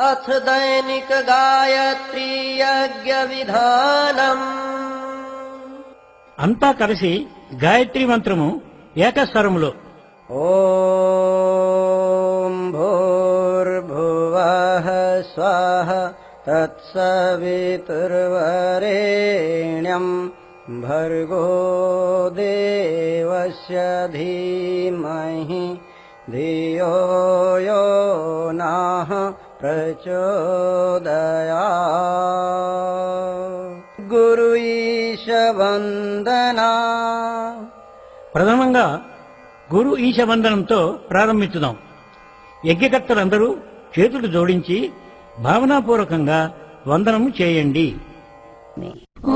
अथ दैनिक गायत्री यज्ञ विधानम् అంతా కలిసి గాయత్రి మంత్రము ఏకస్వరములో ఓం భూర్భువః స్వః తత్సవితుర్వరేణ్యం భర్గో దేవస్య ధీమహి ధియో యో నః ప్రచోదయాత్. గురు ఈశ వందనా. ప్రథమంగా గురు ఈశ వందనంతో ప్రారంభించుదాం. యజ్ఞకర్తలందరూ చేతులు జోడించి భావనాపూర్వకంగా వందనము చేయండి.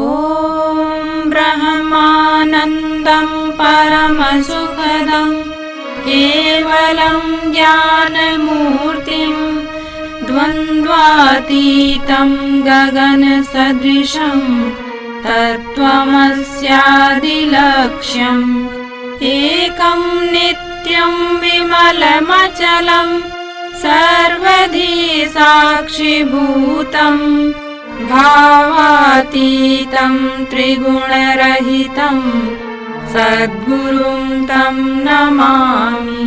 ఓం బ్రహ్మానందం పరమసుఖదం కేవలం జ్ఞానమూర్తిం ద్వంద్వాతీతం గగన సదృశం తత్వమస్యాదిలక్ష్యం ఏకం నిత్యం విమలమచలం సర్వధీ సాక్షిభూతం భావాతీతం త్రిగుణరహితం సద్గురుం తం నమామి.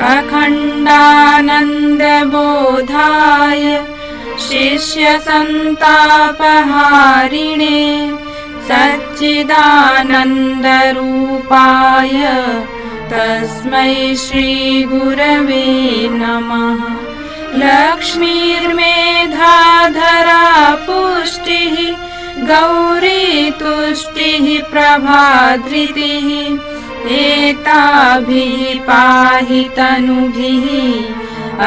అఖండానందబోధాయ శిష్యసంతాపహారిణే సచ్చిదానందరూపాయ తస్మై శ్రీగురవే నమః. లక్ష్మీర్మేధాధరా పుష్టిః గౌరీ తుష్టిః ప్రభాధృతిః ఏతాభిః పాహి తనుభిః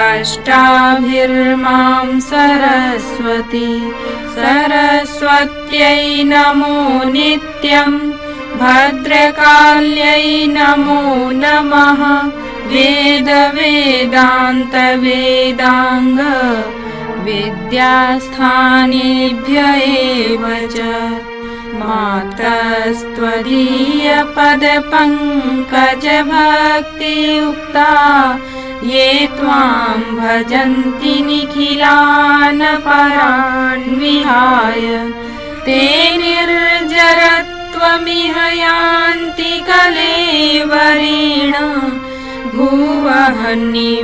అష్టాభిర్మాం సరస్వతి. సరస్వత్యై నమో నిత్యం భద్రకాళ్యై నమో నమః. వేద వేదాంత వేదాంగ విద్యాస్థానేభ్య ఏవ చ మాతస్త్వదీయ పద పంకజ భక్తియుక్తా ఏ త్వాం భజంతి నిఖిలాన్ పరాన్ విహాయ తే నిర్జరత్వమిహ యాంతి కలేవరేణ భువః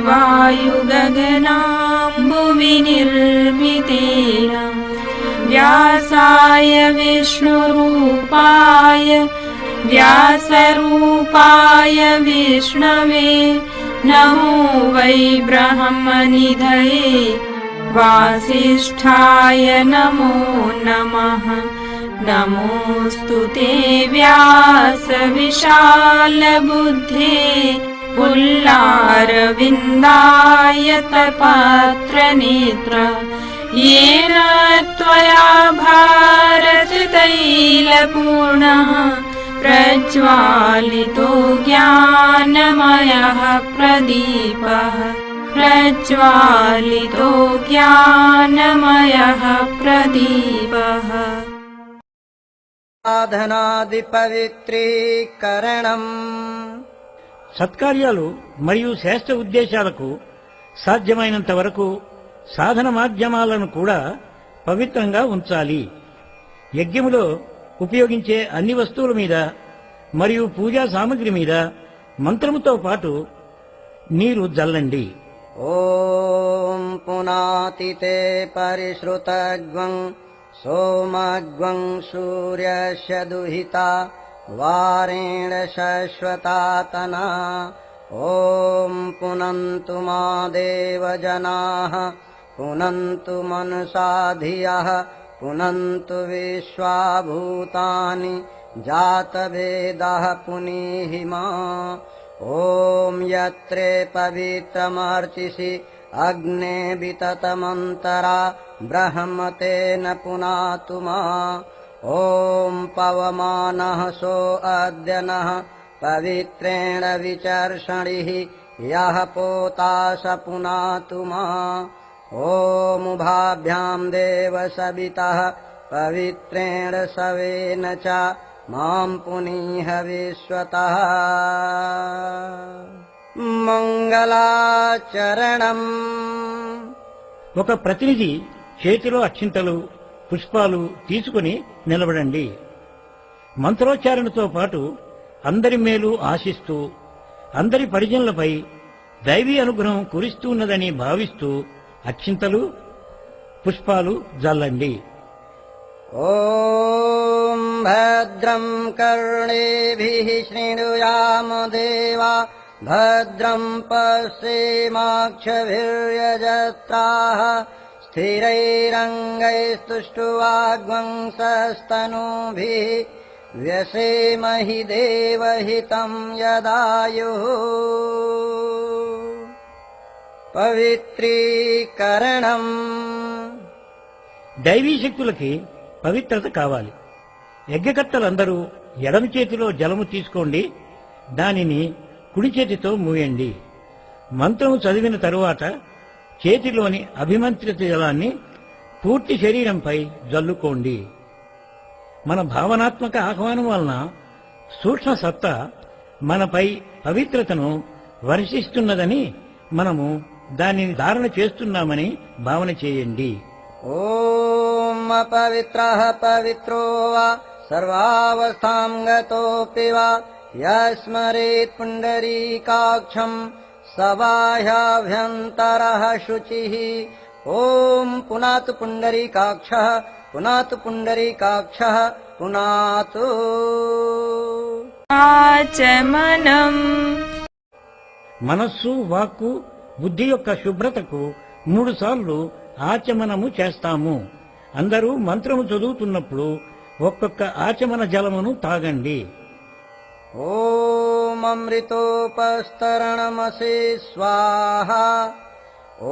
వాయు గగనాంబువి నిర్మితేన. వ్యాసాయ విష్ణురూపాయ వ్యాసరూపాయ విష్ణవే నమో వై బ్రహ్మనిధయే వాసిష్ఠాయ నమో నమః. నమోऽस्तु ते వ్యాస విశాల బుద్ధే పుల్లారవిందాయతపత్రనేత్ర येन त्वया भारततैलपूर्णः प्रज्वालितो ज्ञानमयः प्रदीपः. प्रज्वालितो ज्ञानमयः प्रदीपः. సాధనాది పవిత్రీకరణం. సత్కార్యాలు మరియు శ్రేష్ఠ ఉద్దేశాలకు సాధ్యమైనంత వరకు సాధన మాధ్యమాలను కూడా పవిత్రంగా ఉంచాలి. యజ్ఞములో ఉపయోగించే అన్ని వస్తువుల మీద మరియు పూజా సామగ్రి మీద మంత్రముతో పాటు నీరు జల్లండి. ఓం పునాతితే పరిశ్రుతగ్వం సోమగ్వం సూర్యస్య దుహితా వారేణ శాశ్వతాతనా. ఓం పునంతు మా దేవజనాః పునంతు మనసా ధియః పునంతు విశ్వాభూతాని జాతవేదః పునీहि మా. ఓం యత్రే పవిత్రమర్చిసి అగ్నే వితతమంతరా బ్రహ్మతేన పునాతు మా. ఓం పవమానః సో అద్య నః పవిత్రేణ విచర్షణిః యః పోతా స పునాతు మా. ఓం ఉభాభ్యాం దేవ సవితః పవిత్రేణ సవేన చ మాం పునీహ విశ్వతః. మంగళాచరణం. ఒక ప్రతినిధి చేతిలో అక్షింతలు పుష్పాలు తీసుకుని నిలబడండి. మంత్రోచ్చారణతో పాటు అందరి మేలు ఆశిస్తూ అందరి పరిజనులపై దైవీ అనుగ్రహం కురిస్తున్నదని భావిస్తూ అక్షింతలు పుష్పాలు జల్లండి. ఓం భద్రం కర్ణేభిః శృణుయామ దేవా భద్రం పశ్యేమాక్షభిర్యజత్రాః స్థిరైరంగైస్తుష్टुवाग्वंसस्तनूभिः व्यसेमहि देवहितं यदायुः. పవిత్రీకరణం. దైవీ శక్తులకి పవిత్రత కావాలి. యజ్ఞకర్తలందరూ ఎడమ చేతిలో జలము తీసుకోండి, దానిని కుడి చేతితో మూయండి. మంత్రము చదివిన తరువాత చేతిలోని అభిమంత్రిత జలాన్ని పూర్తి శరీరంపై జల్లుకోండి. మన భావనాత్మక ఆహ్వానం వలన సూక్ష్మ సత్తా మనపై పవిత్రతను వర్షిస్తున్నదని మనము దానిని ధారణ చేస్తున్నామని భావన చేయండి. ఓం అపవిత్రః పవిత్రో వా సర్వావస్థాం గతోపి వా యస్మరేత్ పుండరీకాక్షం సబాహ్యాభ్యంతరః శుచిః. ఓం పునాతు పుండరీకాక్షః పునాతు పుండరీకాక్షః పునాతు. ఆచమనం. మనస్సు వాక్కు బుద్ధి యొక్క శుభ్రతకు 3 సార్లు ఆచమనము చేస్తాము. అందరూ మంత్రము చదువుతున్నప్పుడు ఒక్కొక్క ఆచమన జలమును తాగండి. ఓం అమృతోపస్తరణమసి స్వాహా.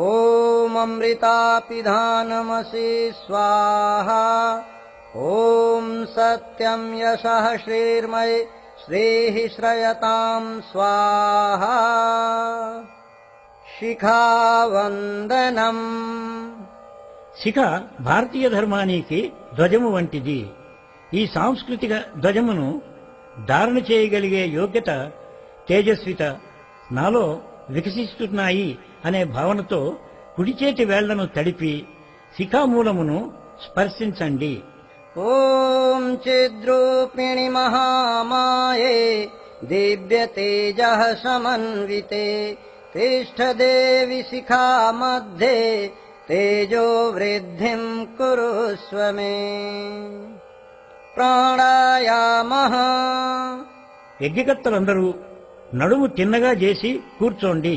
ఓం అమృతాపిధానమసి స్వాహా. ఓం సత్యం యశః శ్రీర్మై శ్రీః శ్రయతాం స్వాహా. శిఖావందనం. శిఖ భారతీయ ధర్మానికి ధ్వజము వంటిది. ఈ సాంస్కృతిక ధ్వజమును ధారణ చేయగలిగే యోగ్యత, తేజస్విత నాలో వికసిస్తున్నాయి అనే భావనతో కుడి చేతి వేళ్లను తడిపి శిఖామూలమును స్పర్శించండి. ఓం చిద్రూపిణి మహామాయే దివ్యతేజః సమన్వితే తిష్ఠదేవి శిఖా మధ్యే తేజో వృద్ధిం కురుస్వ మే. ప్రాణాయామః. యజ్ఞకర్తలందరూ నడుము తిన్నగా చేసి కూర్చోండి.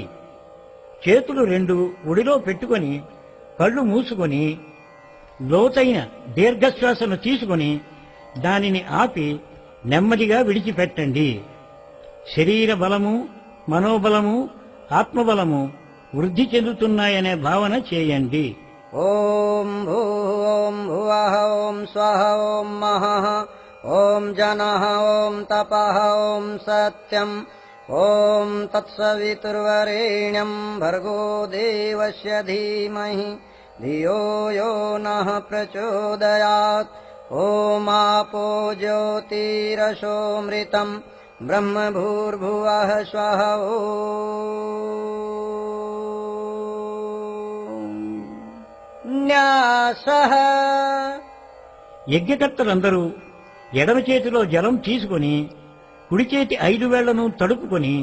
చేతులు 2 ఒడిలో పెట్టుకొని కళ్ళు మూసుకొని లోతైన దీర్ఘశ్వాసను తీసుకొని దానిని ఆపి నెమ్మదిగా విడిచిపెట్టండి. శరీర బలము, మనోబలము, ఆత్మబలము వృద్ధి చెందుతున్నాయనే భావన చేయండి. ఓం భూం భువః ఓం స్వః ఓం మహః ఓం జనః ఓం తపః ఓం సత్యం ఓం తత్సవితుర్వరేణ్యం భర్గో దేవస్య ధీమహి ధియో యో నః ప్రచోదయాత్. ఓం ఆపో జ్యోతిరసోమృతం బ్రహ్మ భూర్భువః స్వః. ఓం న్యాసః. యజ్ఞకర్తలందరూ ఎడమ చేతిలో జలం తీసుకొని కుడి చేతి 5 వేళ్లను తడుపుకొని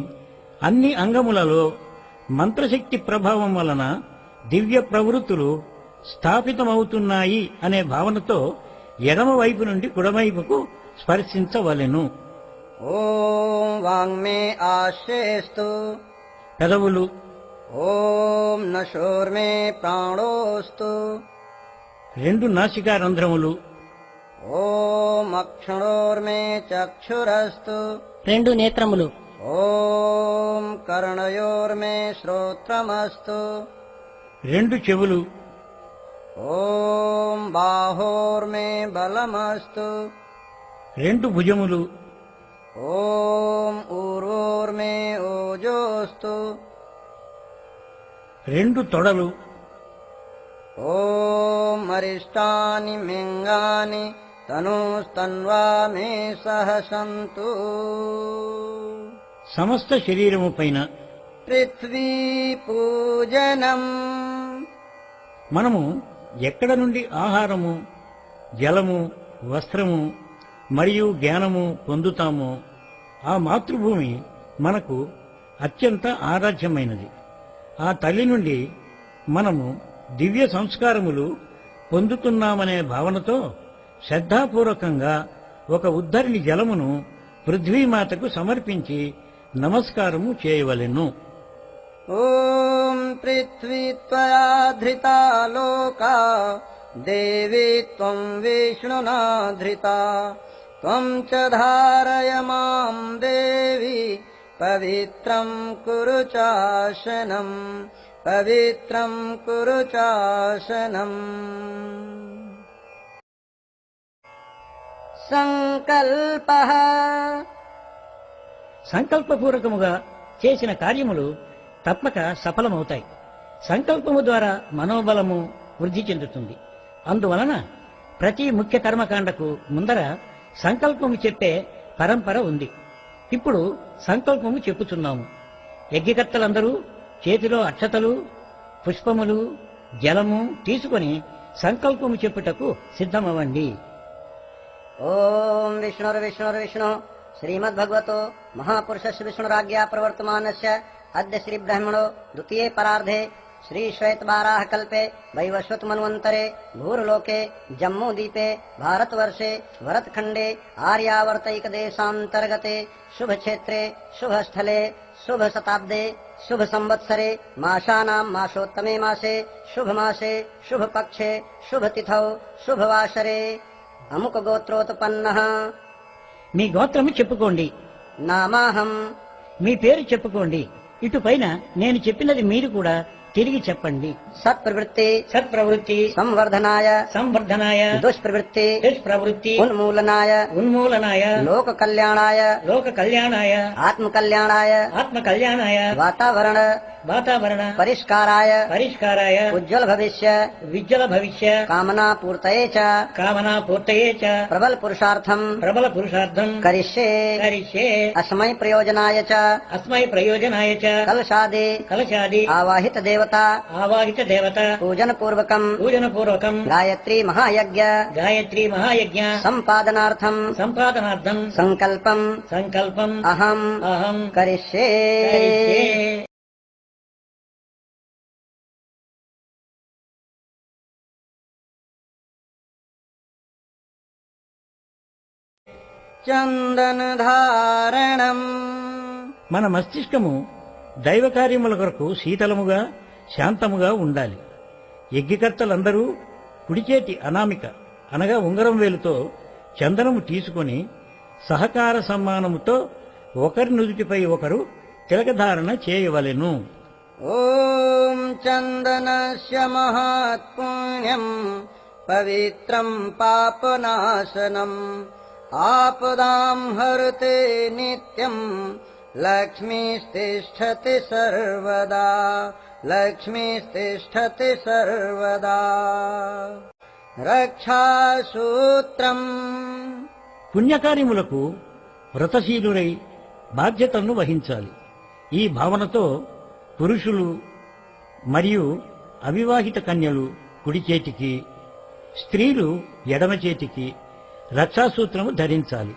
అన్ని అంగములలో మంత్రశక్తి ప్రభావం వలన దివ్య ప్రవృత్తులు స్థాపితమవుతున్నాయి అనే భావనతో ఎడమ వైపు నుండి కుడవైపుకు స్పర్శించవలెను. ఓం వాంగ్మే ఆశ్రేస్తు. పెదవులు. ఓం నశోర్మే ప్రాణోస్తు. 2 నాసికా రంధ్రములు. ఓం అక్షణోర్మే చక్షురస్తు. 2 నేత్రములు. ఓం కర్ణయోర్మే శ్రోత్రమస్తు. 2 చెవులు. ఓం బాహోర్మే బలమస్తు. 2 భుజములు. ఓం ఊర్వోర్మే ఓజోస్తు. 2 తొడలు. ఓం అరిష్టాని మింగాని తనూస్తన్వా మే సహ సంతు. సమస్త శరీరము పైన పృథ్వీ పూజనం. మనము ఎక్కడ నుండి ఆహారము, జలము, వస్త్రము మరియు జ్ఞానము పొందుతామో ఆ మాతృభూమి మనకు అత్యంత ఆరాధ్యమైనది. ఆ తల్లి నుండి మనము దివ్య సంస్కారములు పొందుతున్నామనే భావనతో శ్రద్ధాపూర్వకంగా ఒక ఉద్ధరిణి జలమును పృథ్వీమాతకు సమర్పించి నమస్కారము చేయవలెను. ఓం పృథ్వీ త్వయా ధృతా లోకా దేవీ త్వం విష్ణునా ధృతా త్వం చ ధారయ మాం దేవి పవిత్రం కురు చాసనం పవిత్రం కురు చాసనం. సంకల్పః సంకల్పపూర్వకముగా చేసిన కార్యములు తప్పక సఫలమవుతాయి. సంకల్పము ద్వారా మనోబలము వృద్ధి చెందుతుంది. అందువలన ప్రతి ముఖ్య కర్మకాండకు ముందర సంకల్పము చెప్పే పరంపర ఉంది. ఇప్పుడు సంకల్పము చెప్పుచున్నాము. యజ్ఞకర్తలందరూ చేతిలో అక్షతలు, పుష్పములు, జలము తీసుకొని సంకల్పము చెప్పుటకు సిద్ధమవ్వండి. ఓం విష్ణుర్విష్ణుర్విష్ణు శ్రీమద్భగవతో మహాపురుషస్య విష్ణురాజ్ఞా ప్రవర్తమానస్య అద్య శ్రీ బ్రహ్మణో ద్వితీయే పరార్ధే శ్రీ శ్వేతవారాహ కల్పే వైవస్వత మన్వంతరే భూర్లోకే జమ్మూదీపే భారతవర్షే భరతఖండే ఆర్యావర్తైక దేశాంతర్గతే శుభక్షేత్రే శుభస్థలే శుభశతాబ్దే శుభ సంవత్సరే మాసానాం మాసోత్తమే మాసే శుభమాసే శుభపక్షే శుభతిథౌ శుభవాసరే అముక గోత్రోత్పన్నః. మీ గోత్రము చెప్పుకోండి. నామాహం. మీ పేరు చెప్పుకోండి. ఇటు పైన నేను చెప్పినది మీరు కూడా తిరిగి చెప్పండి. సత్ప్రవృత్తి సత్ప్రవృత్తి సంవర్ధనాయ సంవర్ధనాయ దుష్ప్రవృత్తి దుష్ప్రవృత్తి ఉన్మూలనాయ ఉన్మూలనాయ లోక కళ్యాణాయ లోక కళ్యాణాయ ఆత్మ కళ్యాణాయ ఆత్మ కళ్యాణాయ వాతావరణ వాతావరణ పరిష్కారాయ పరిష్కారాయ ఉజ్వల భవిష్య విజ్వల భవిష్య కామనా పూర్తయే చ కామనా పూర్తయే చ ప్రబల పురుషార్థం ప్రబల పురుషార్థం కరిష్యే కరిష్యే అస్మై ప్రయోజనాయ చ అస్మై ప్రయోజనాయ చ కలశాది కలశాది ఆవాహిత దేవత ఆవాహిత దేవత పూజన పూర్వకం పూజన పూర్వకం గాయత్రీ మహాయజ్ఞ గాయత్రీ మహాయజ్ఞ సంపాదనార్థం సంపాదనార్థం సంకల్పం సంకల్పం అహం అహం కరిష్యే. కరిష్యే. చందనధారణం. మన మస్తిష్కము దైవ కార్యముల కొరకు శీతలముగా శాంతముగా ఉండాలి. యజ్ఞకర్తలందరూ కుడిచేతి అనామిక అనగా ఉంగరం వేలుతో చందనము తీసుకొని సహకార సమ్మానముతో ఒకరి నుదుటిపై ఒకరు తిలకధారణ చేయవలెను. ఓం చందనస్య మహాత్పుణ్యం పవిత్రం పాపనాశనం ఆపదాం హరతే నిత్యం లక్ష్మీస్తిష్ఠతి సర్వదా లక్ష్మీస్తిష్ఠతి సర్వదా. రక్షాసూత్రం. పుణ్యకార్యములకు వ్రతశీలురై బాధ్యతలను వహించాలి. ఈ భావనతో పురుషులు మరియు అవివాహిత కన్యలు కుడి చేతికి, స్త్రీలు ఎడమ చేతికి రక్షాసూత్రము ధరించాలి.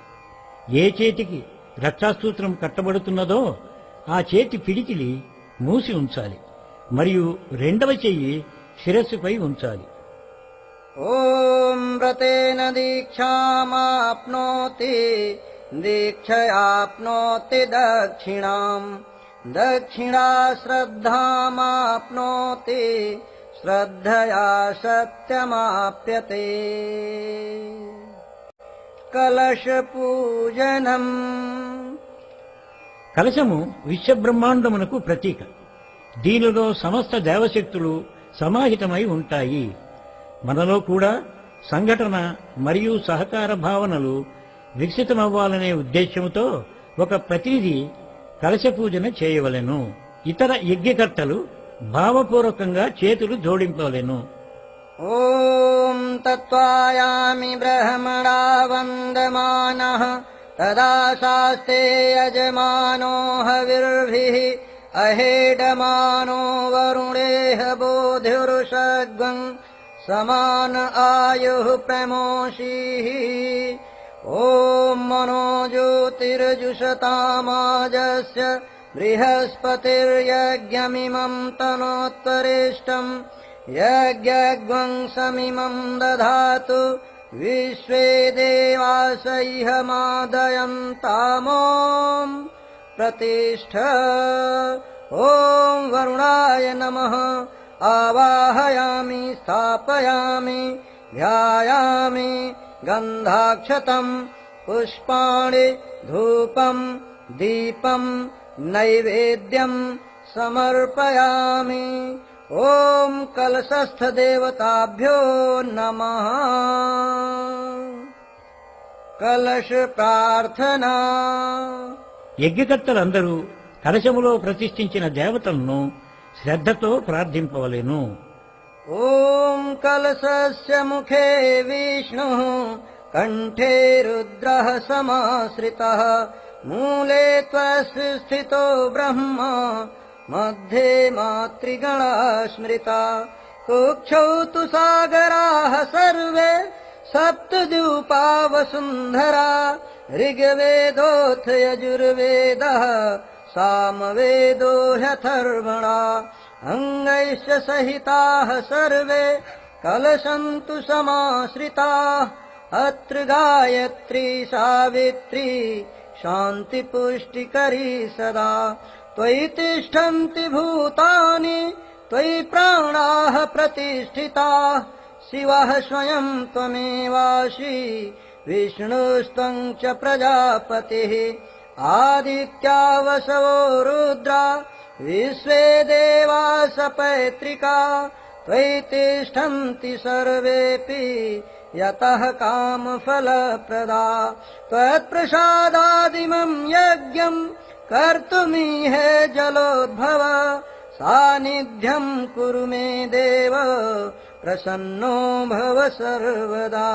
ఏ చేతికి రక్షాసూత్రం కట్టబడుతున్నదో ఆ చేతి పిడికిలి మూసి ఉంచాలి మరియు రెండవ చెయ్యి శిరస్సుపై ఉంచాలి. ఓం వ్రతేన దీక్షామాప్నోతి దీక్షయాప్నోతి దక్షిణాం దక్షిణా శ్రద్ధామాప్నోతి శ్రద్ధయా సత్యమాప్యతే. కలశపూజనం. కలశము విశ్వబ్రహ్మాండమునకు ప్రతీక. దీనిలో సమస్త దేవశక్తులు సమాహితమై ఉంటాయి. మనలో కూడా సంఘటన మరియు సహకార భావనలు వికసితమవ్వాలనే ఉద్దేశ్యముతో ఒక ప్రతినిధి కలశ పూజన చేయవలెను. ఇతర యజ్ఞకర్తలు భావపూర్వకంగా చేతులు జోడింపవలెను. ఓం తత్వాయామి బ్రహ్మణా వందమానః తదా శాస్తే యజమానో హవిర్భిః अहेडमानो वरुणेह बोधिरुषग्वं समान आयुः प्रमोषीः ॐ मनो ज्योतिर्जुषतामाजस्य बृहस्पतिर्यज्ञमिमं तनोत्तरेष्टं यज्ञग्वं समिमं दधातु विश्वे देवास इह मादयन्तामों प्रतिष्ठ ॐ वरुणाय नमः आवाहयामि स्थापयामि ध्यायामि गन्धाक्षतं पुष्पाणि धूपं दीपं नैवेद्यं समर्पयामि ॐ कलशस्थदेवताभ्यो नमः कलश प्रार्थना యజ్ఞకర్తలందరూ కలశములో ప్రతిష్ఠించిన దేవతలను శ్రద్ధతో ప్రార్థింపవలెను. ॐ कलशस्य मुखे विष्णुः कण्ठे रुद्रः समाश्रितः मूले त्वस्य स्थितो ब्रह्मा मध्ये मातृगणा स्मृता कुक्षौ तु सागराः सर्वे सप्तद्यूपा वसुन्धरा ऋग्वेदोऽथ यजुर्वेदः सामवेदो ह्यथर्वणा अङ्गैश्च सहिताः सर्वे कलशन्तु समाश्रिताः अत्र गायत्री सावित्री शान्तिपुष्टिकरी सदा त्वयि तिष्ठन्ति भूतानि त्वयि प्राणाः प्रतिष्ठिताः शिवः स्वयं त्वमेवासि विष्णुस्त्वं च प्रजापतिः आदित्या वसवो रुद्रा विश्वे देवा सपैत्रिका त्वयि तिष्ठन्ति सर्वेऽपि यतः कामफलप्रदा त्वत्प्रसादादिमं यज्ञं कर्तुमीहे जलोद्भव सान्निध्यं कुरु मे देव प्रसन्नो भव सर्वदा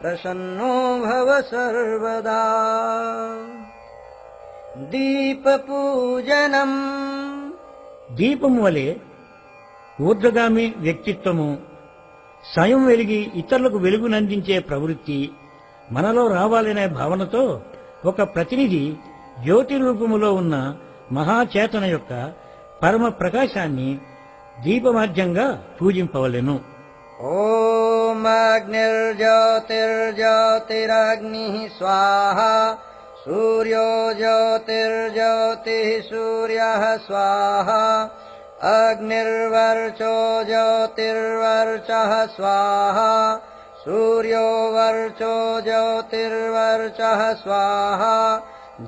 प्रसन्नो भव सर्वदा దీపపూజనం దీపము వలె ఊర్ధ్వగామి వ్యక్తిత్వము, స్వయం వెలిగి ఇతరులకు వెలుగునందించే ప్రవృత్తి మనలో రావాలనే భావనతో ఒక ప్రతినిధి జ్యోతి రూపములో ఉన్న మహాచేతన యొక్క పరమ ప్రకాశాన్ని దీపమాధ్యంగా పూజింపవలెను. ఓం అగ్నిర్జ్యోతిర్జ్యోతిరగ్నిః స్వాహా सूर्यो ज्योतिर्ज्योतिः सूर्यः स्वाहा अग्निर्वर्चो ज्योतिर्वर्चः स्वाहा सूर्यो वर्चो ज्योतिर्वर्चः स्वाहा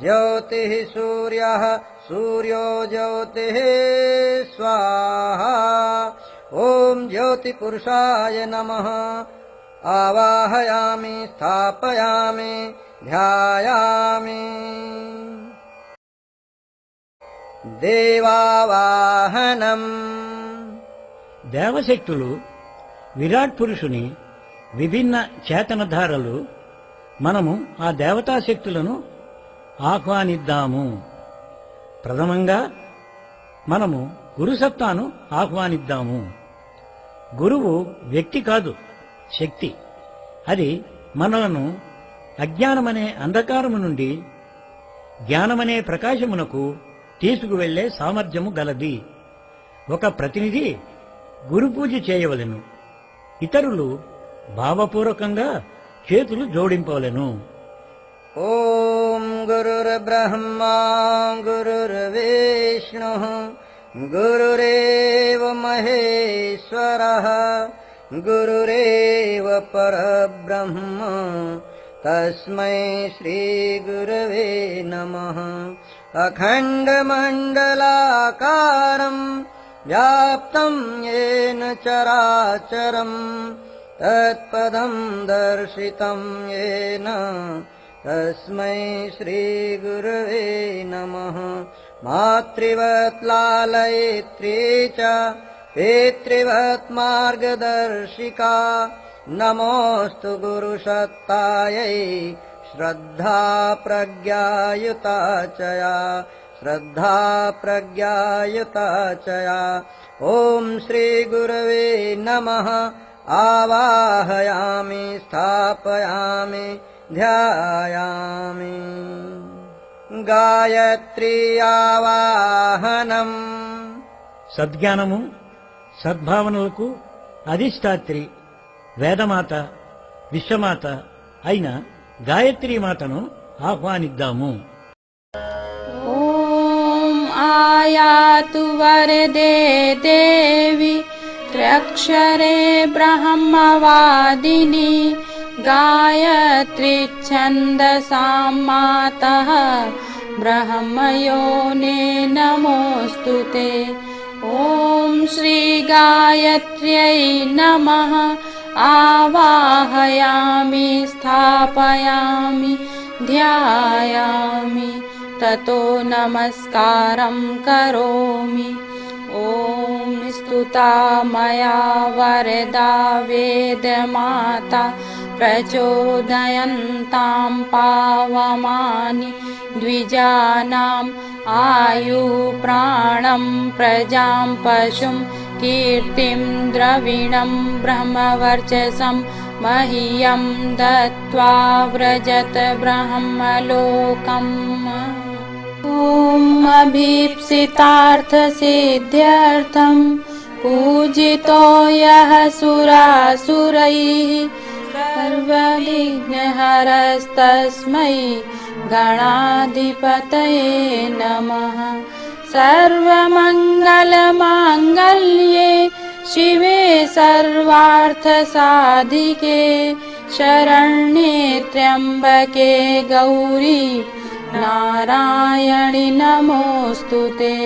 ज्योतिः सूर्यः सूर्यो ज्योतिः स्वाहा ॐ ज्योतिपुरुषाय नमः आवाहयामि स्थापयामि ध्यायामि దేవావాహనం దేవశక్తులు విరాట్ పురుషుని విభిన్న చేతనధారలు. మనము ఆ దేవతాశక్తులను ఆహ్వానిద్దాము. ప్రథమంగా మనము గురుసత్తాను ఆహ్వానిద్దాము. గురువు వ్యక్తి కాదు, శక్తి. అది మనలను అజ్ఞానమనే అంధకారము నుండి జ్ఞానమనే ప్రకాశమునకు తీసుకువెళ్లే సామర్థ్యము గలది. ఒక ప్రతినిధి గురుపూజ చేయవలెను. ఇతరులు భావపూర్వకంగా చేతులు జోడింపవలెను. ఓం గురుర్బ్రహ్మా గురుర్విష్ణుః గురురేవ మహేశ్వరః గురురేవ పరబ్రహ్మ తస్మై శ్రీగురవే నమః. అఖండమండలాకారం వ్యాప్తం येन చరాచరం తత్పదం దర్శితం येन తస్మై శ్రీగురవే నమః. మాతృవత్ లాలయిత్రీ చ పితృవత్ మార్గదర్శికా నమోస్తు గురుసత్తాయై శ్రద్ధా ప్రజ్ఞాయుతా చ యా श्रद्धा प्रज्ञायुता च या। ॐ श्रीगुरवे नमः। आवाहयामि स्थापयामि ध्यायामि। गायत्री आवाहनम्। సద్జ్ఞానము సద్భావనలకు అధిష్టాత్రి వేదమాత విశ్వమాత అయిన గాయత్రీ మాతను ఆహ్వానిద్దాము. ఓం ఆయాతు వరదే దేవి త్ర్యక్షరే బ్రహ్మవాదిని గాయత్రీ ఛందసాం మాతః బ్రహ్మయోనే నమోస్తుతే. ఓం శ్రీ గాయత్ర్యై నమః. ఆవాహయామి స్థాపయామి ధ్యాయామి తతో నమస్కారం కరోమి. ఓం స్తుతా మయా వరదా వేదమాతా ప్రచోదయంతాం పావమాని ద్విజానాం ఆయు ప్రాణం ప్రజాం పశుం కీర్తిం ద్రవిణం బ్రహ్మవర్చసం మహ్యం దత్వా వ్రజత బ్రహ్మలోకం. ఓం అభీప్సితార్థసిద్ధ్యర్థం పూజితో యః సురాసురైః సర్వవిఘ్నహరస్తస్మై గణాధిపతయే నమః. సర్వమంగళమాంగళ్యే శివే సర్వార్థసాధికే శరణ్యే త్ర్యంబకే గౌరీ నారాయణి నమోస్తుతే.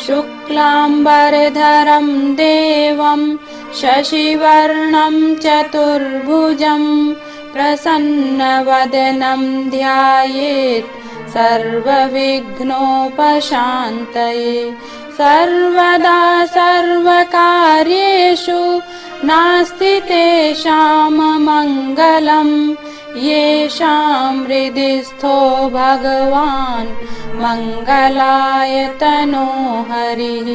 శుక్లాంబరధరం దేవం శశివర్ణం చతుర్భుజం ప్రసన్నవదనం ధ్యాయేత్ సర్వవిఘ్నోపశాంతయే. సర్వదా సర్వకార్యేషు నాస్తి తేషాం మంగళం येषां हृदि स्थो भगवान् मङ्गलायतनो हरिः.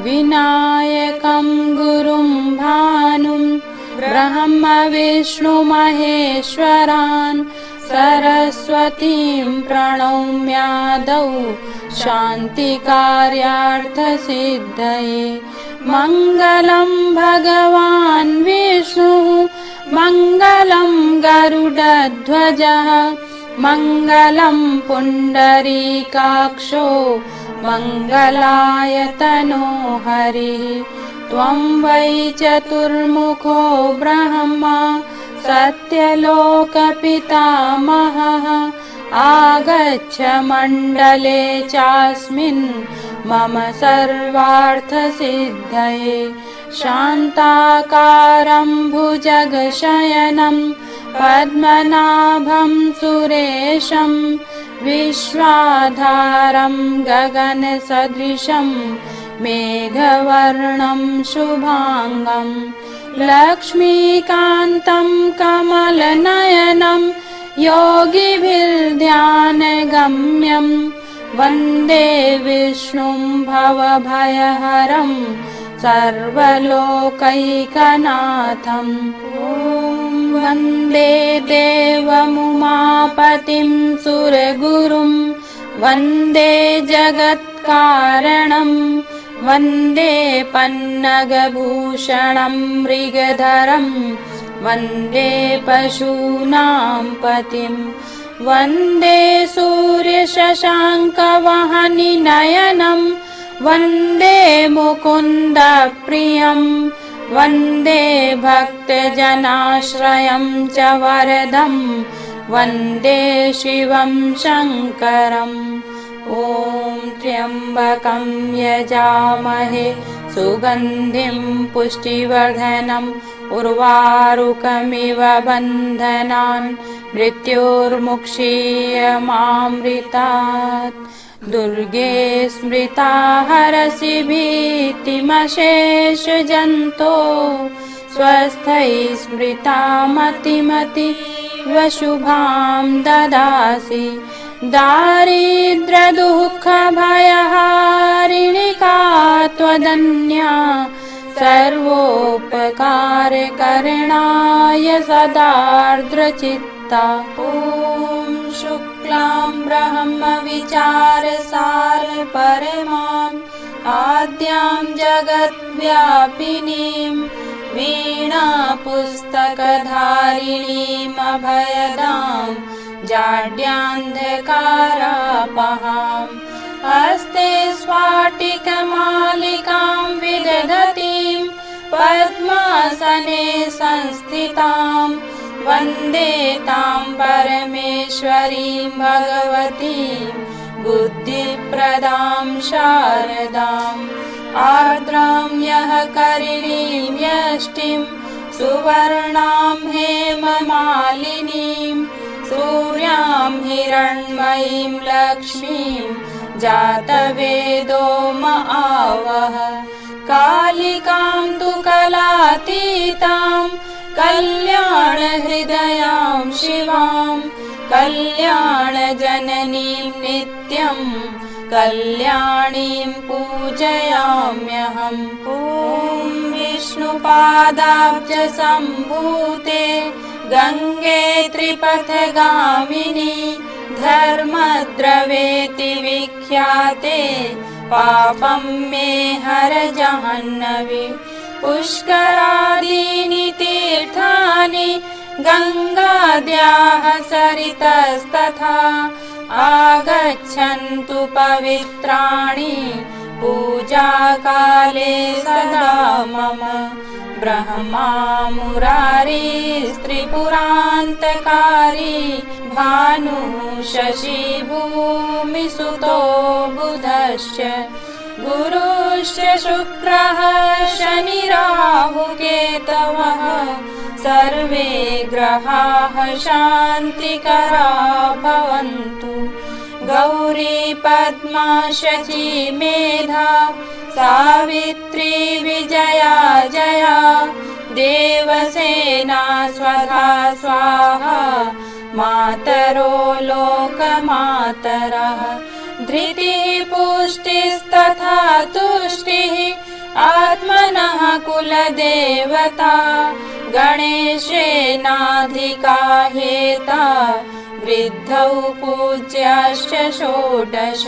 विनायकं गुरुं भानुं ब्रह्म विष्णु महेश्वरान् सरस्वतीं प्रणौम्यादौ शान्तिकार्यार्थसिद्धये. मङ्गलं भगवान् विष्णुः मङ्गलं गरुडध्वजः मङ्गलं पुण्डरीकाक्षो मङ्गलायतनो हरिः. त्वं वै चतुर्मुखो ब्रह्मा सत्यलोकपितामहः. आगच्छ मण्डले चास्मिन् मम सर्वार्थसिद्धये. शान्ताकारं भुजगशयनं पद्मनाभं सुरेशं विश्वाधारं गगनसदृशं मेघवर्णं शुभाङ्गं लक्ष्मीकान्तं कमलनयनं योगिभिर्ध्यानगम्यं वन्दे विष्णुं भवभयहरं सर्वलोकैकनाथम्. ॐ वन्दे देवमुमापतिं सुरगुरुं वन्दे जगत्कारणं वन्दे पन्नगभूषणं मृगधरं वन्दे पशूनां पतिं वन्दे सूर्यशशाङ्कवहनिनयनं वन्दे मुकुन्दप्रियं वन्दे भक्तजनाश्रयं च वरदं वन्दे शिवं शङ्करम्. ॐ त्र्यम्बकं यजामहे सुगन्धिं पुष्टिवर्धनम् उर्वारुकमिव बन्धनान् मृत्योर्मुक्षीयमामृतात्. दुर्गे स्मृता हरसि भीतिमशेषजन्तो स्वस्थै स्मृता मतिमति वशुभां ददासि. दारिद्र्यदुःखभयहारिणिका त्वदन्या सर्वोपकारकरणाय सदार्द्रचित्ता। ॐ शुक्लां ब्रह्मविचारसार परमां आद्यां जगद्व्यापिनीं वीणापुस्तकधारिणीमभयदां जाड्यान्धकारापहाम्। हस्ते स्फाटिकमालिकां विदधतीं पद्मासने संस्थितां वन्दे तां परमेश्वरीं भगवतीं बुद्धिप्रदां शारदाम्। आर्द्रां यः करिणीं यष्टिं सुवर्णां हेममालिनीं सूर्यां हिरण्मयीं लक्ष्मीं जातवेदो महावः। कालिकां तु कलातीतां कल्याणहृदयां शिवां कल्याणजननीं नित्यं कल्याणीं पूजयाम्यहम्। ॐ विष्णुपादाब्जसम्भूते गङ्गे त्रिपथगामिनी धर्मद्रवेति विख्याते पापं मे हर जाह्नवी। पुष्करादीनि तीर्थानि गङ्गाद्याः सरितस्तथा आगच्छन्तु पवित्राणि पूजाकाले सदा मम। ब्रह्मा मुरारिस्त्रिपुरान्तकारी भानुः शशि भूमिसुतो बुधश्च गुरुश्च शुक्रः शनिराहुकेतवः सर्वे ग्रहाः शान्तिकरा भवन्तु। गौरी पद्मा शची मेधा सावित्री विजया जया देवसेना स्वधा स्वाहा मातरो लोकमातरः। धृतिः पुष्टिस्तथा तुष्टिः आत्मनः कुलदेवता गणेशेनाधिका हेता वृद्धौ पूज्याश्च षोडश।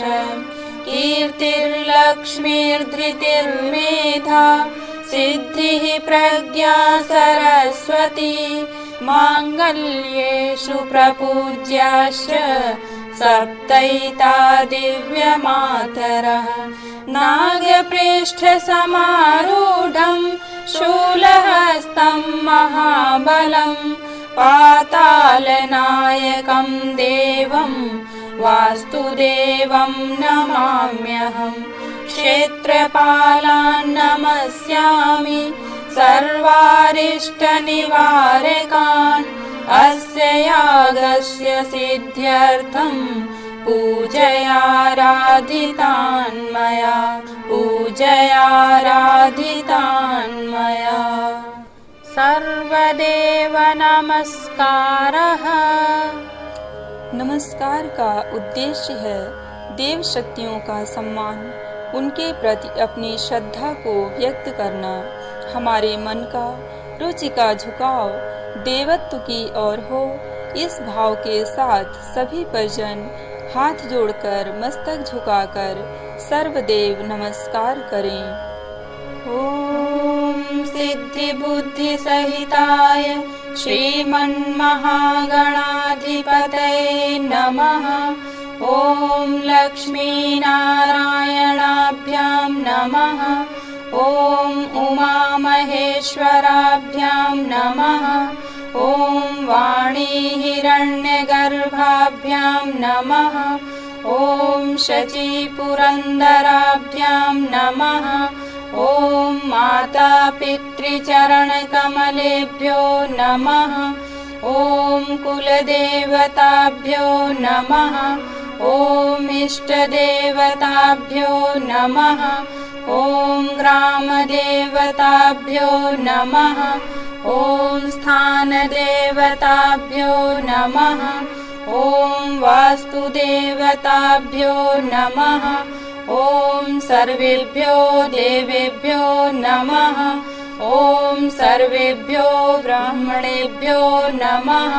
कीर्तिर्लक्ष्मीर्धृतिर्मेधा सिद्धिः प्रज्ञा सरस्वती माङ्गल्येषु प्रपूज्याश्च सप्तैता दिव्यमातरः। नागप्रेष्ठसमारूढं शूलहस्तं महाबलं पातालनायकं देवं वास्तुदेवं नमाम्यहम्। क्षेत्रपालान् नमस्यामि सर्वारिष्टनिवारकान् अस्य यागस्य सिद्ध्यर्थं पूजयाराधितान् मया पूजयाराधितान् मया। सर्वदेव नमस्कारः। नमस्कार का उद्देश्य है देव शक्तियों का सम्मान, उनके प्रति अपनी श्रद्धा को व्यक्त करना। हमारे मन का रुचि का झुकाव देवत्व की ओर हो, इस भाव के साथ सभी परिजन हाथ जोड़कर मस्तक झुकाकर सर्वदेव नमस्कार करें। ॐ सिद्धि बुद्धि सहिताय श्रीमन्महागणाधिपतये नमः। ॐ लक्ष्मीनारायणाभ्यां नमः। ॐ उमामहेश्वराभ्यां नमः। ॐ वाणीहिरण्यगर्भाभ्यां नमः। ॐ शचीपुरन्दराभ्यां नमः। ॐ मातापितृचरणकमलेभ्यो नमः। ॐ कुलदेवताभ्यो नमः। ॐ इष्टदेवताभ्यो नमः। ॐ ग्रामदेवताभ्यो नमः। ॐ स्थानदेवताभ्यो नमः। ॐ वास्तुदेवताभ्यो नमः। ॐ सर्वेभ्यो देवेभ्यो नमः। ॐ सर्वेभ्यो ब्राह्मणेभ्यो नमः।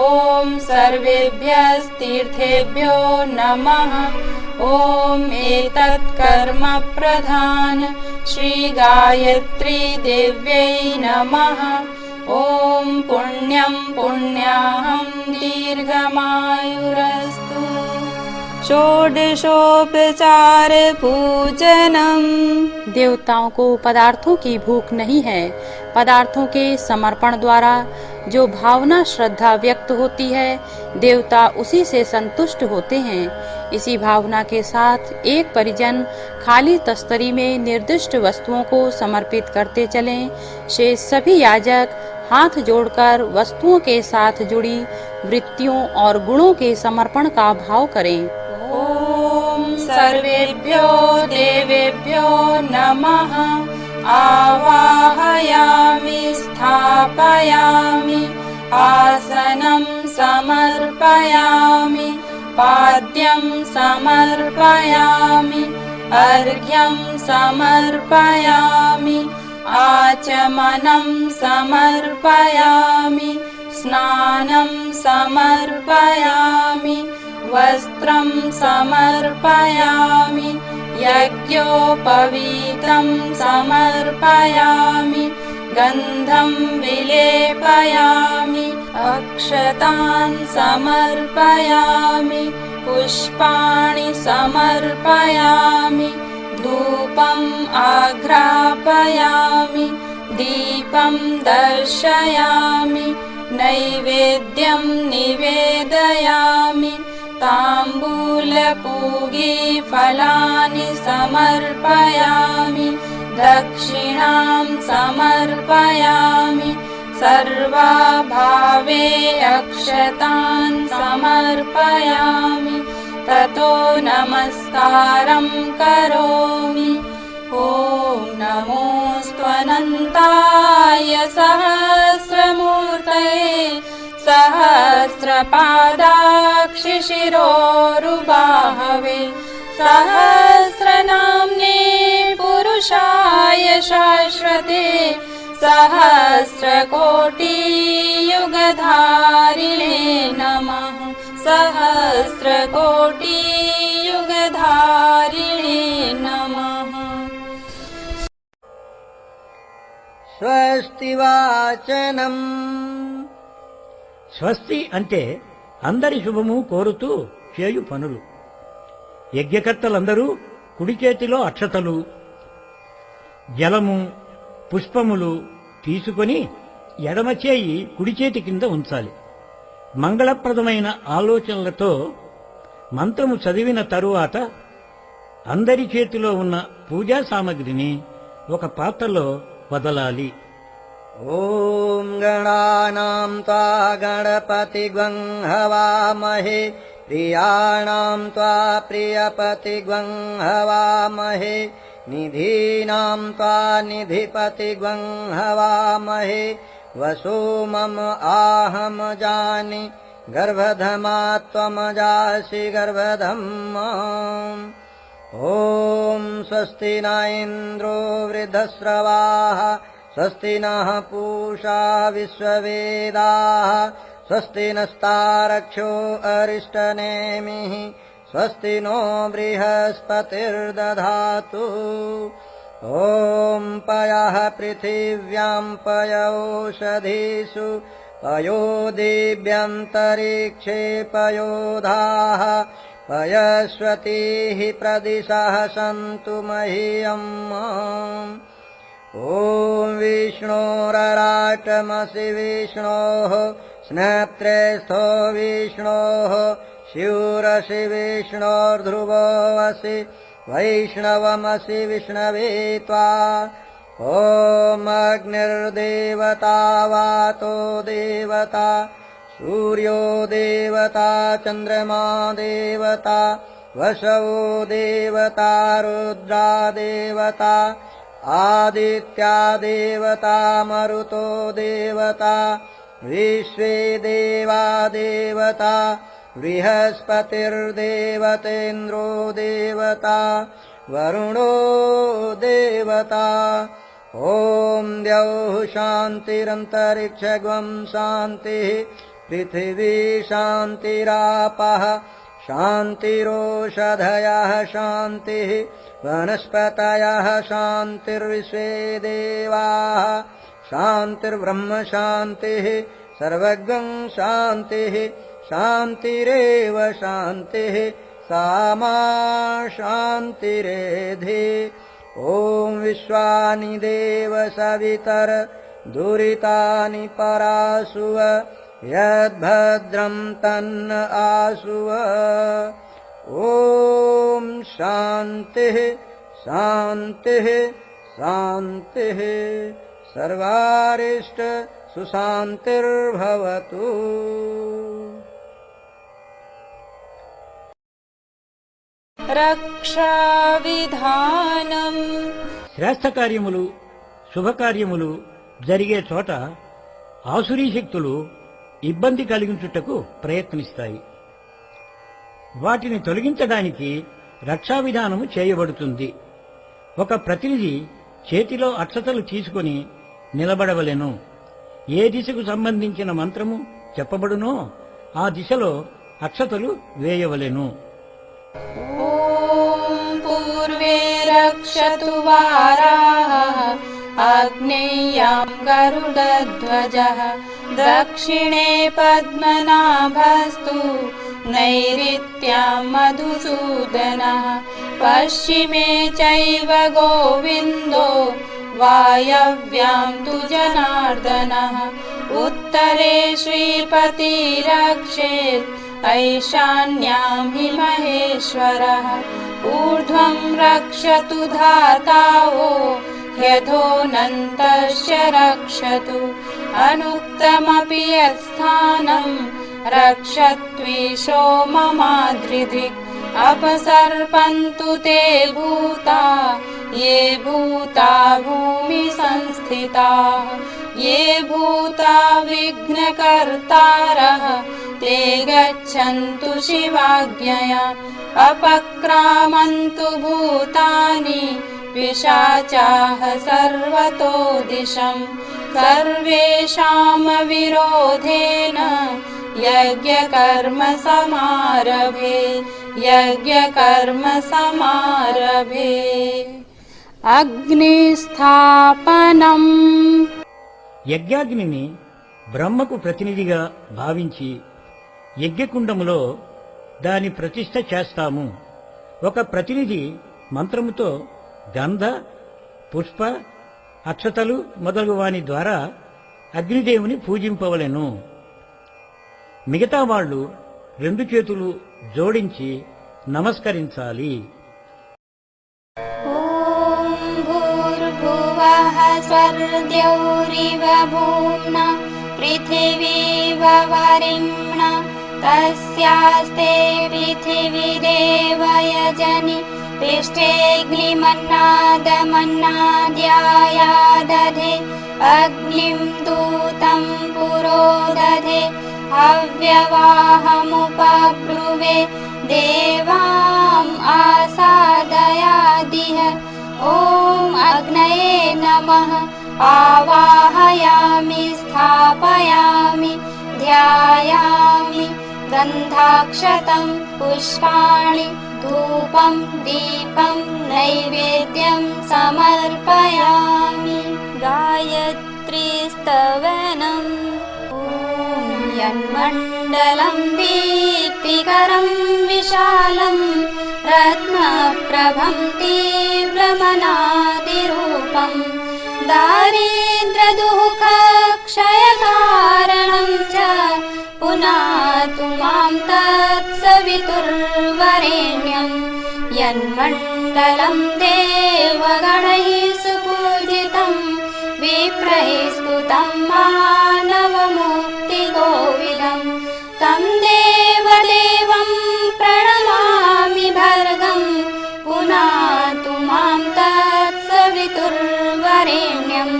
ॐ सर्वेभ्यस्तीर्थेभ्यो नमः। ॐ एतत् कर्म प्रधान श्री गायत्री देव्यै नमः। ॐ पुण्यं पुण्याहं दीर्घमायुरस्तु। षोडशोपचार पूजनम। देवताओं को पदार्थों की भूख नहीं है। पदार्थों के समर्पण द्वारा जो भावना श्रद्धा व्यक्त होती है, देवता उसी से संतुष्ट होते हैं। इसी भावना के साथ एक परिजन खाली तस्तरी में निर्दिष्ट वस्तुओं को समर्पित करते चलें। शेष सभी याजक हाथ जोड़कर वस्तुओं के साथ जुड़ी वृत्तियों और गुणों के समर्पण का भाव करें। ॐ सर्वेभ्यो देवेभ्यो नमः। आवाहयामि स्थापयामि आसनं समर्पयामि पाद्यं समर्पयामि अर्घ्यं समर्पयामि आचमनं समर्पयामि स्नानं समर्पयामि वस्त्रं समर्पयामि यज्ञोपवीतं समर्पयामि गन्धं विलेपयामि अक्षतान् समर्पयामि पुष्पाणि समर्पयामि धूपम् आघ्रापयामि दीपं दर्शयामि नैवेद्यं निवेदयामि ताम्बूलपूगी फलानि समर्पयामि दक्षिणां समर्पयामि सर्वाभावे अक्षतान् समर्पयामि ततो नमस्कारं करोमि। ॐ नमोऽस्त्वनन्ताय सहस्रमूर्तये सहस्रपादाक्षिशिरोरुबाहवे सहस्रनाम्ने पुरुषाय शाश्वते सहस्रकोटियुगधारिणे नमः। सहस्रकोटियुगधारिणे नमः। స్వస్తి వాచనం. స్వస్తి అంటే అందరి శుభము కోరుతూ చేయు పనులు. యజ్ఞకర్తలందరూ కుడి చేతిలో అక్షతలు జలము పుష్పములు తీసుకొని ఎడమ చేయి కుడి చేతి కింద ఉంచాలి. మంగళప్రదమైన ఆలోచనలతో మంత్రము చదివిన తరువాత అందరి చేతిలో ఉన్న పూజా సామగ్రిని ఒక పాత్రలో వదలాలి. ఓం గణానాం త్వా గణపతిగ్వం హవామహే ప్రియాణాం త్వా ప్రియపతిగ్వం హవామహే నిధీనాం త్వా నిధిపతిగ్వం హవామహే వసో మమ ఆహం జాని గర్భధమా త్వమజాసి గర్భధమ్మా. ఓం స్వస్తి న ఇంద్రో వృద్ధశ్రవాః స్వస్తి నః పూషా విశ్వవేదాః స్వస్తి నస్తారక్షో అరిష్టనేమిః స్వస్తి నో బృహస్పతిర్దధాతు. ఓం పయః పృథివ్యాం పయోషధీషు పయో దివ్యంతరిక్షే పయోధాః పయస్వతీః ప్రదిశः సంతు మహ్యం. ఓం విష్ణోరరాటమసి విష్ణోః స్నప్త్రేస్థో విష్ణోః శివురసి విష్ణోర్ధ్రువోऽसि వైష్ణవమసి విష్ణవే త్వా. ఓం అగ్నిర్దేవతా వాతో దేవతా సూర్యో దేవతా చంద్రమా దేవతా వసవో దేవతా రుద్రా దేవతా ఆదిత్యా దేవతా మరుతో దేవతా విశ్వే దేవా దేవతా बृहस्पतिर्देवतेन्द्रो देवता वरुणो देवता ॐ द्यौः शान्तिरन्तरिक्षगं शान्तिः पृथिवी शान्तिरापः शान्तिरोषधयः शान्तिः वनस्पतयः शान्तिर्विश्वे देवाः शान्तिर्ब्रह्म शान्तिः सर्वगं शान्तिः शान्तिरेव शान्तिः सा मा शान्तिरेधि ॐ विश्वानि देव सवितर दुरितानि परासुव यद्भद्रं तन्न आसुव ॐ शान्तिः शान्तिः शान्तिः सर्वारिष्ट सुशान्तिर्भवतु। రక్షావిధానం శ్రేష్ఠ కార్యములు శుభకార్యములు జరిగే చోట ఆసురీ శక్తులు ఇబ్బంది కలిగించుటకు ప్రయత్నిస్తాయి. వాటిని తొలగించడానికి రక్షా విధానము చేయబడుతుంది. ఒక ప్రతినిధి చేతిలో అక్షతలు తీసుకొని నిలబడవలెను. ఏ దిశకు సంబంధించిన మంత్రము చెప్పబడునో ఆ దిశలో అక్షతలు వేయవలెను. ॐ पूर्वे रक्षतु वाराः आग्नेयां गरुडध्वजः दक्षिणे पद्मनाभस्तु नैऋत्यां मधुसूदनः पश्चिमे चैव गोविन्दो वायव्यां तु जनार्दनः उत्तरे श्रीपतिरक्षेत् ऐशान्यां हि महेश्वरः ऊर्ध्वं रक्षतु धातावो ह्यधोऽनन्तश्च रक्षतु अनुक्तमपि यत्स्थानं रक्षत्वीशो ममाद्रिधिक् अपसर्पन्तु ते भूता ये भूता भूमिसंस्थिताः ये भूता विघ्नकर्तारः ते गच्छन्तु शिवाज्ञया अपक्रामन्तु भूतानि पिशाचाः सर्वतो दिशम् सर्वेषां विरोधेन यज्ञकर्म समारभे అగ్నిస్థాపనం యజ్ఞాగ్నిని బ్రహ్మకు ప్రతినిధిగా భావించి యజ్ఞకుండములో దాని ప్రతిష్ఠ చేస్తాము. ఒక ప్రతినిధి మంత్రముతో గంధ పుష్ప అక్షతలు మొదలగు వాని ద్వారా అగ్నిదేవుని పూజింపవలెను. మిగతా వాళ్ళు రెండు చేతులు జోడించి నమస్కరించాలి. ॐ भूर्भुवः स्वर्द्यौरिव भूम्ना पृथिवीव वरिम्णा तस्यास्ते पृथिवीदेव यजनि पृष्ठेऽग्निमन्नादमन्नाद्यायादधे अग्निं दूतं पुरोदधे हव्यवाहमुपब्रुवे देवाम् आसादयादिह ॐ अग्नये नमः आवाहयामि स्थापयामि ध्यायामि गन्धाक्षतं पुष्पाणि धूपं दीपं नैवेद्यं समर्पयामि गायत्रीस्तवनम् यन्मण्डलं दीप्तिकरं विशालं रत्नप्रभं तीव्रमनादिरूपं दारिद्र्यदुःखक्षयकारणं च पुनातु मां तत्सवितुर्वरेण्यं यन्मण्डलं देवगणैः सुपूजितं विप्रैः स्तुतं मानवमुक्तिगोविदं तं देवदेवं प्रणमामि भर्गं पुनातु मां तत्सवितुर्वरेण्यं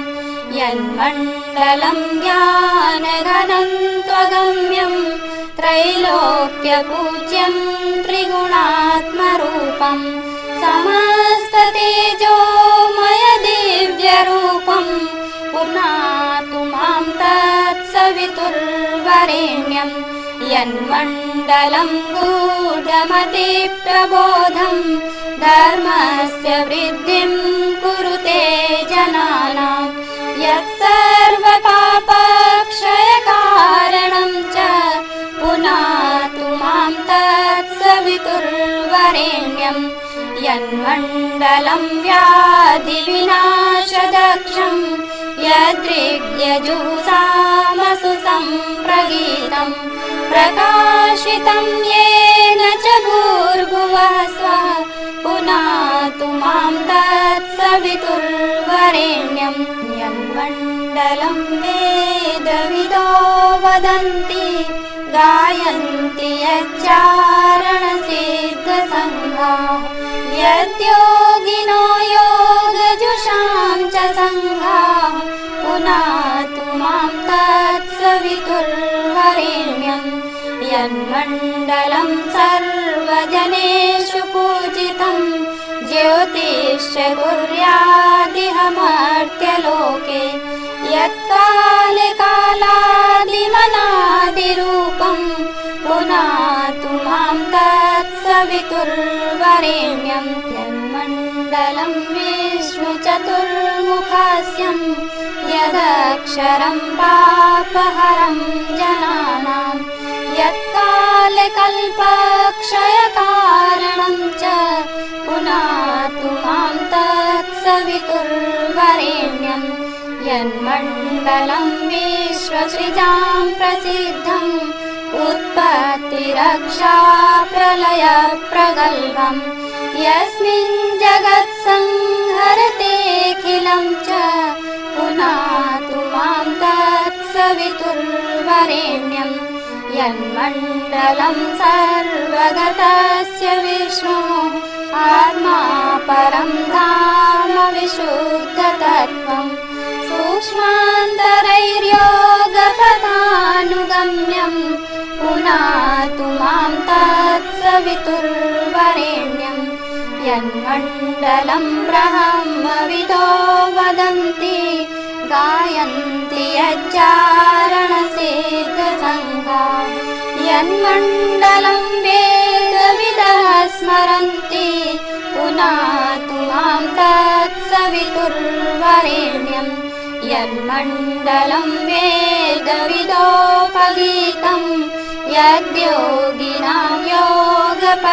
यन्मण्डलं ज्ञानघनं त्वगम्यं त्रैलोक्यपूज्यं त्रिगुणात्मरूपं समस्ततेजोमय दिव्यरूपं पुनातु मां तत्सवितुर्वरेण्यं यन्मण्डलं गूढमति प्रबोधं धर्मस्य वृद्धिं कुरुते जनानां यत्सर्वपापक्षयकारणं च पुनातु मां तत्सवितुर्वरेण्यं यन्मण्डलं व्याधिविनाशदक्षं यदृग्यजुषामसु सम्प्रगीतं प्रकाशितं येन च भूर्भुवः स्वः पुनातु मां तत्सवितुर्वरेण्यं यन्मण्डलं वेदविदो वदन्ति गायन्ति यच्चारणसिद्धसङ्घाः यद्योगिनो योगजुषां च सङ्घाः पुनातु मां तत्सवितुर्वरेण्यं यन्मण्डलं सर्वजनेषु पूजितं ज्योतिष्य कुर्यादिह मर्त्यलोके यत्काले कालादिमनादिरूपं पुनातु मां तत्सवितुर्वरेण्यं यन्मण्डलं विष्णुचतुर्मुखस्यं यदक्षरं पापहरं जनानां यत्काले कल्पक्षयकारणं च पुनातु मां तत्सवितुर्वरेण्यं यन्मण्डलं विश्वसृजां प्रसिद्धम् उत्पत्तिरक्षा प्रलयप्रगल्भं यस्मिन् जगत्संहरतेऽखिलं च पुनातु मां तत्सवितुर्वरेण्यं यन्मण्डलं सर्वगतस्य विष्णोः आत्मा परं धाम विशुद्धतत्त्वं सूक्ष्मान्तरैर्योगपदानुगम्यं पुनातु मां तत्सवितुर्वरेण्यं यन्मण्डलं ब्रह्मविदो वदन्ति गायन्ति यच्चारणसिद्धसङ्घाः यन्मण्डलं वेदविदः स्मरन्ति पुनातु मां तत्सवितुर्वरेण्यं यन्मण्डलं वेदविदोपगीतं यद्योगिनां योगपदानुगम्यं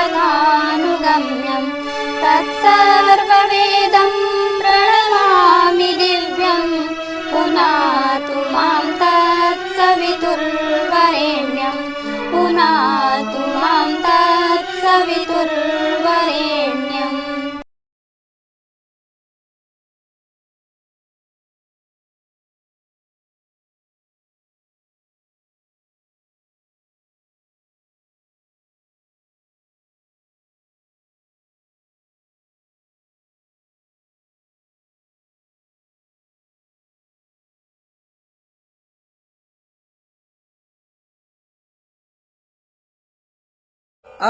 तत्सर्ववेदं प्रणमामि दिव्यं पुनातु मां तत्सवितुर्वरेण्यं पुनातु मां तत्सवितुर्वरेण्यम्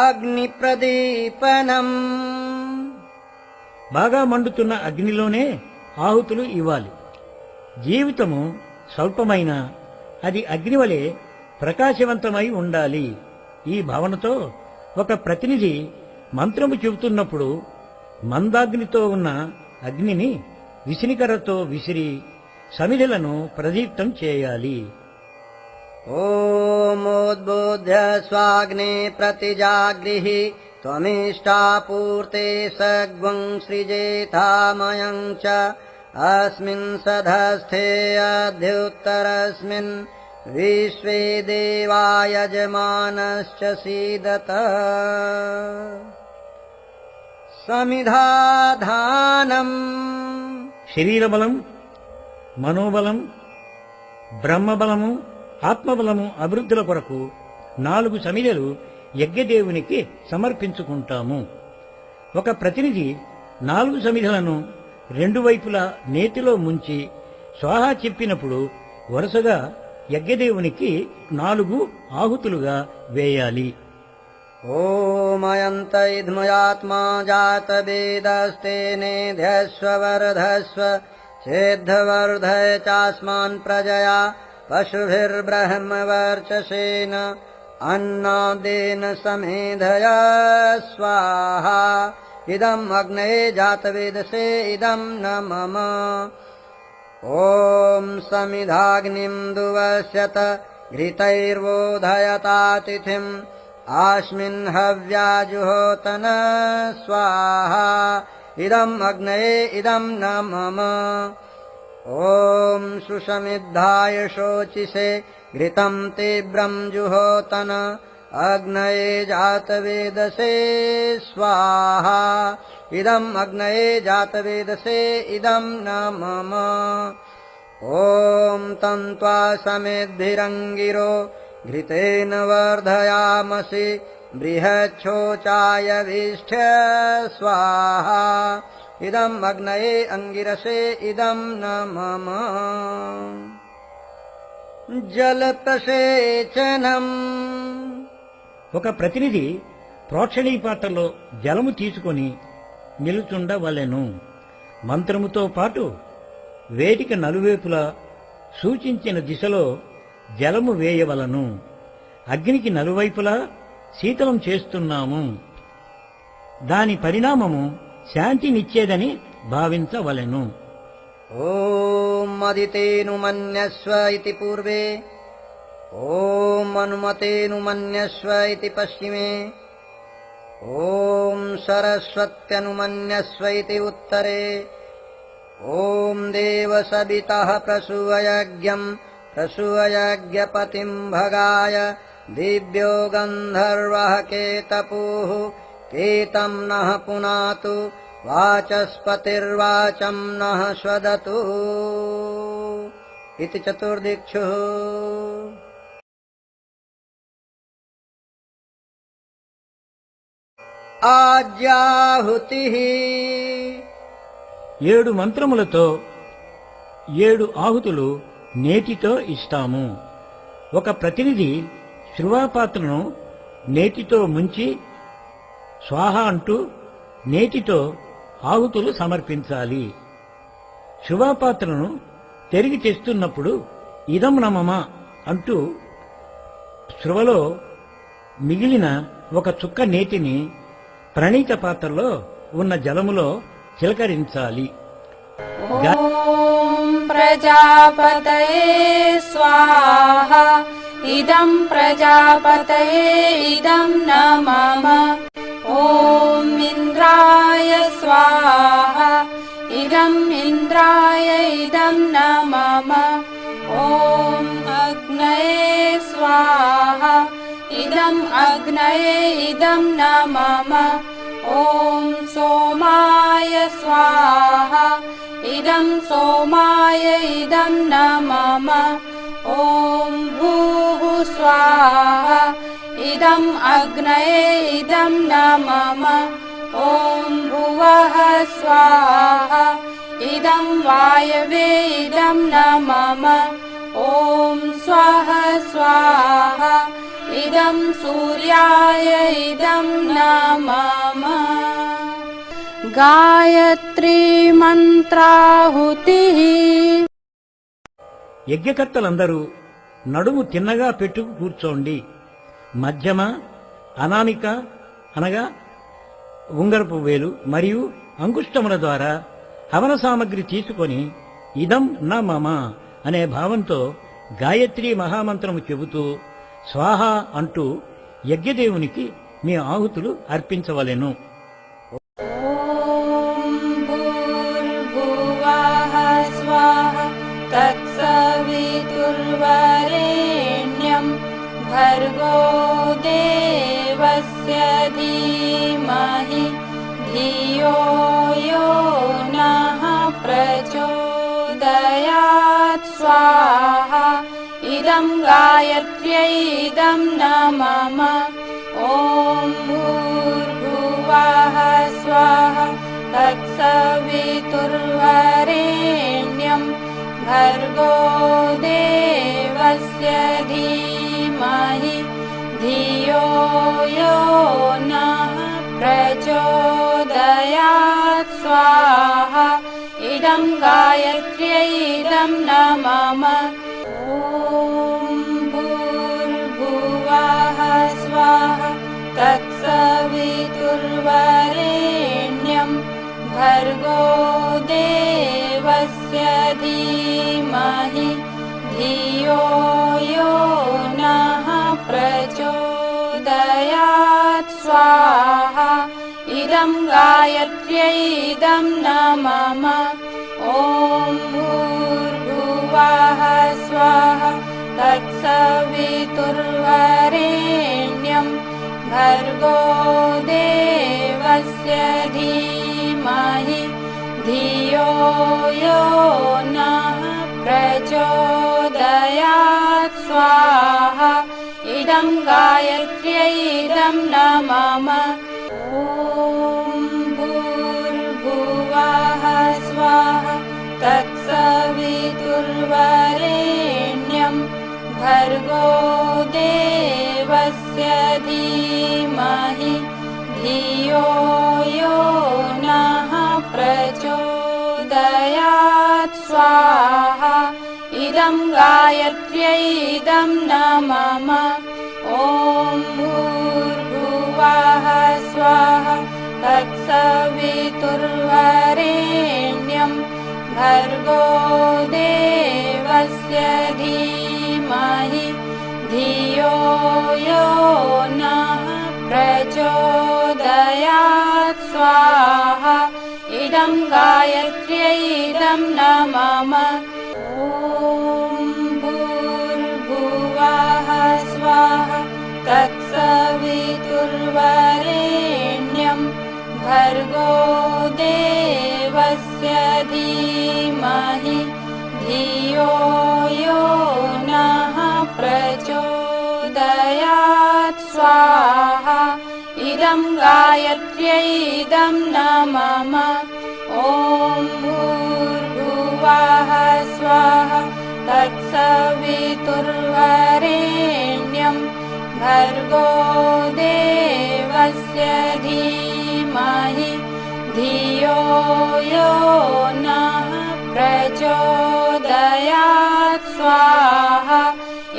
అగ్నిప్రదీపనం బాగా మండుతున్న అగ్నిలోనే ఆహుతులు ఇవ్వాలి. జీవితము స్వల్పమైన అది అగ్నివలే ప్రకాశవంతమై ఉండాలి. ఈ భావనతో ఒక ప్రతినిధి మంత్రము చెబుతున్నప్పుడు మందాగ్నితో ఉన్న అగ్నిని విసినికర్రతో విసిరి సమిధులను ప్రదీప్తం చేయాలి. ఓమోద్బోధ్య స్వాగ్నే ప్రతిజాగ్రిహి త్వమిష్టాపూర్తే సగ్వం సృజేతామయం చ అస్మిన్ సధస్థే అధ్యుత్తరస్మిన్ విశ్వే దేవా యజమానశ్చ సీదత సమిధాధానం. శరీరబలం, మనోబలం, బ్రహ్మబలము, ఆత్మబలము అభివృద్ధుల కొరకు 4 సమిధలు యజ్ఞదేవునికి సమర్పించుకుంటాము. ఒక ప్రతినిధి 4 సమిధలను 2 వైపులా నేతిలో ముంచి స్వాహా చెప్పినప్పుడు వరుసగా యజ్ఞదేవునికి 4 ఆహుతులుగా వేయాలి. ఓమయంత ఇద్మయాత్మా జాతవేదస్తేనేధ్యస్వ వర్ధస్వ చేద్ధవర్ధయ చాస్మాన్ ప్రజయా పశుభిర్బ్రహ్మవర్చసేన అన్నాదేన సಮೇధయ స్వాహా ఇదం అగ్నయే జాతవేదసే ఇదం న మమ. ఓం సమిధాగ్నిం దువస్యత ఘృతైర్వోధయతాతిథిం ఆస్మిన్ హవ్యాజుహోతన స్వాహా ఇదం అగ్నయే ఇదం న మమ. ఓం సుషమిద్ధాయ శోచిషే ఘృతం తీవ్రం జుహోతన అగ్నయే జాతవేదసే స్వాహా ఇదం అగ్నయే జాతవేదసే ఇదం న మమ. ఓం తంత్వా సమిద్భిరంగిరో ఘృతేన వర్ధయామసి బృహచ్చోచాయ వీష్ఠ్య స్వాహా ఇదం అగ్నయే అంగిరసే ఇదం న మమ. జలప్రసేచనం. ఒక ప్రతినిధి ప్రోక్షణీ పాత్రలో జలము తీసుకొని నిలుచుండవలెను. మంత్రముతో పాటు వేదిక నలువైపులా సూచించిన దిశలో జలము వేయవలను. అగ్నికి నలువైపులా శీతలం చేస్తున్నాము. దాని పరిణామము శాంతినిచ్చేదని భావించవలెను. ఓం అదితేను మన్యస్వ ఇతి పూర్వే ఓం అనుమతేను మన్యస్వ ఇతి పశ్చిమే ఓం సరస్వత్యనుమన్యస్వ ఇతి ఉత్తరే ఓం దేవసవితః ప్రసూయజ్ఞం ప్రసూయజ్ఞపతిం భగాయ దివ్యో గంధర్వః కేతపుః కేతం నః పునాతు వాచస్పతిర్వాచం నః స్వదతు इति चतुर्दिक्षुः. ఆజ్యాహుతిః. 7 మంత్రములతో 7 ఆహుతులు నేతితో ఇస్తాము. ఒక ప్రతినిధి శృవాపాత్రను నేతితో ముంచి స్వాహ అంటూ నేతితో ఆహుతులు సమర్పించాలి. శృవాపాత్రను తిరిగి తెస్తున్నప్పుడు ఇదం నమమ అంటూ శృవలో మిగిలిన ఒక చుక్క నేతిని ప్రణీత పాత్రలో ఉన్న జలములో చిలకరించాలి. ఓం ప్రజాపతయే స్వాహా ఇదం ప్రజాపతయే ఇదం న మమ. ఓం ఇంద్రాయ స్వాహా ఇదం ఇంద్రాయ ఇదం న మమ. ఓం అగ్నయే స్వాహా ఇదం అగ్నయే ఇదం న మమ. ఓం సోమాయ స్వాహా ఇదం సోమాయ ఇదం న మమ. ఓం భూః స్వాహా ఇదం అగ్నయే ఇదం న మమ. ఓం భువః స్వాహా ఇదం వాయవే ఇదం న మమ. ఓం స్వః స్వాహా ఇదం సూర్యాయ ఇదం న మమ. గాయత్రీ మంత్రాహుతిః. యజ్ఞకర్తలందరూ నడుము తిన్నగా పెట్టుకు కూర్చోండి. మధ్యమ అనామిక అనగా ఉంగరపు వేలు మరియు అంగుష్టముల ద్వారా హవన సామగ్రి తీసుకొని ఇదం న మమ అనే భావంతో గాయత్రీ మహామంత్రము చెబుతూ స్వాహ అంటూ యజ్ఞదేవునికి మీ ఆహుతులు అర్పించవలెను. ఓం భూర్భువః స్వాహ తత్సవితుర్వరేణ్యం భర్గో దేవస్య ధీమహి ధియో యో నః ప్రచోదయాత్. స్వాహా ఇదం గాయత్ర్యై ఇదం న మమ. ఓం భూర్భువః స్వాహ తత్సవితుర్వరేణ్యం भर्गो देवस्य धीमहि धियो यो नः प्रचोदयात् स्वाहा इदं गायत्र्यै इदं न मम ॐ भूर्भुवः स्वाहा तत्सवितुर्वरेण्यं भर्गो देवस्य धीमहि धियो यो नः प्रचोदयात् स्वाहा इदं गायत्र्यै इदं न मम ॐ भूर्भुवः स्वाहा तत्सवितुर्वरेण्यं भर्गो देवस्य धीमहि धियो यो नः प्रचोदयात् स्वाहा इदं गायत्र्यै इदं न मम ॐ भूर्भुवः स्वाहा तत्सवितुर्वरेण्यं भर्गो देवस्य धीमहि धियो यो नः प्रचोदयात् स्वाहा इदं गायत्र्यै इदं न मम ॐ भूर्भुवः स्वाहा तत्सवितुर्वरेण्यं भर्गो देवस्य धीमहि धियो यो नः प्रचोदयात् स्वाहा इदं गायत्र्यै इदं न मम ॐ भूर्भुवः स्वाहा तत्सवितुर्वरेण्यं भर्गो देवस्य धीमहि धियो यो नः प्रचोदयात् स्वाहा इदं गायत्र्यै इदं न मम ॐ भूर्भुवः स्वाहा तत्सवितुर्वरेण्यं भर्गो देवस्य धीमहि धियो यो नः प्रचोदयात् स्वाहा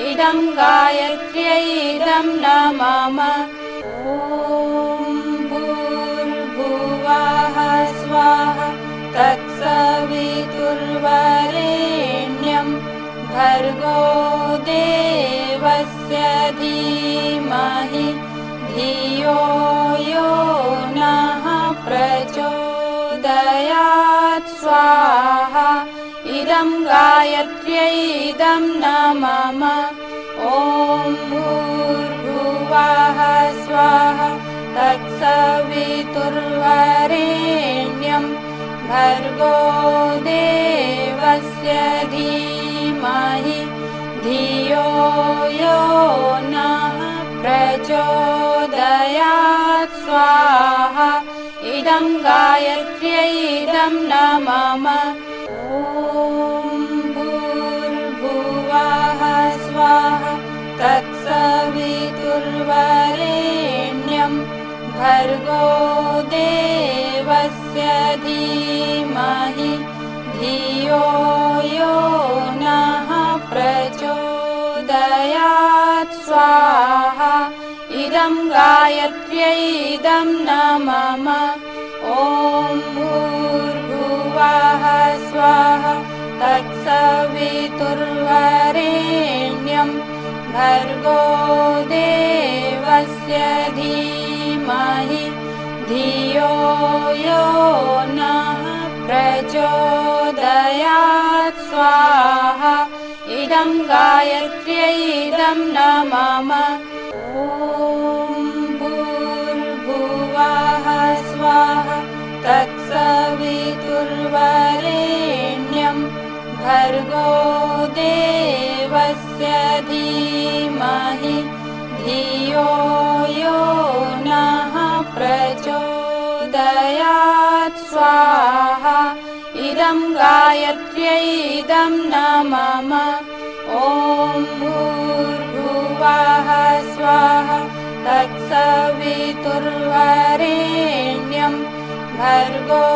इदं गायत्र्यै इदं न मम ॐ भूर्भुवः स्वाहा तत्सवितुर्वरेण्यं भर्गो देवस्य धीमहि धियो यो नः प्रचोदयात् स्वाहा इदं गायत्र्यै इदं न मम ॐ भूर्भुवः स्वाहा तत्सवितुर्वरेण्यं भर्गो देवस्य धीमहि धियो यो नः प्रचोदयात् स्वाहा इदं गायत्र्यै इदं न मम ॐ भूर्भुवः स्वाहा तत्सवितुर्वरेण्यं भर्गो देवस्य धीमहि धियो यो नः प्रचोदयात् स्वाहा इदं गायत्र्यै इदं न मम ॐ भूर्भुवः स्वाहा तत्सवितुर्वरेण्यं भर्गो देवस्य धीमहि धियो यो नः प्रचोदयात् स्वाहा इदं गायत्र्यै इदं न मम ॐ भूर्भुवः स्वाहा तत्सवितुर्वरेण्यं भर्गो देवस्य धीमहि धियो यो नः प्रचोदयात् स्वाहा इदं इदं गायत्र्यै इदं न मम। ॐ भूर्भुवः स्वाहा तत्सवितुर्वरेण्यं भर्गो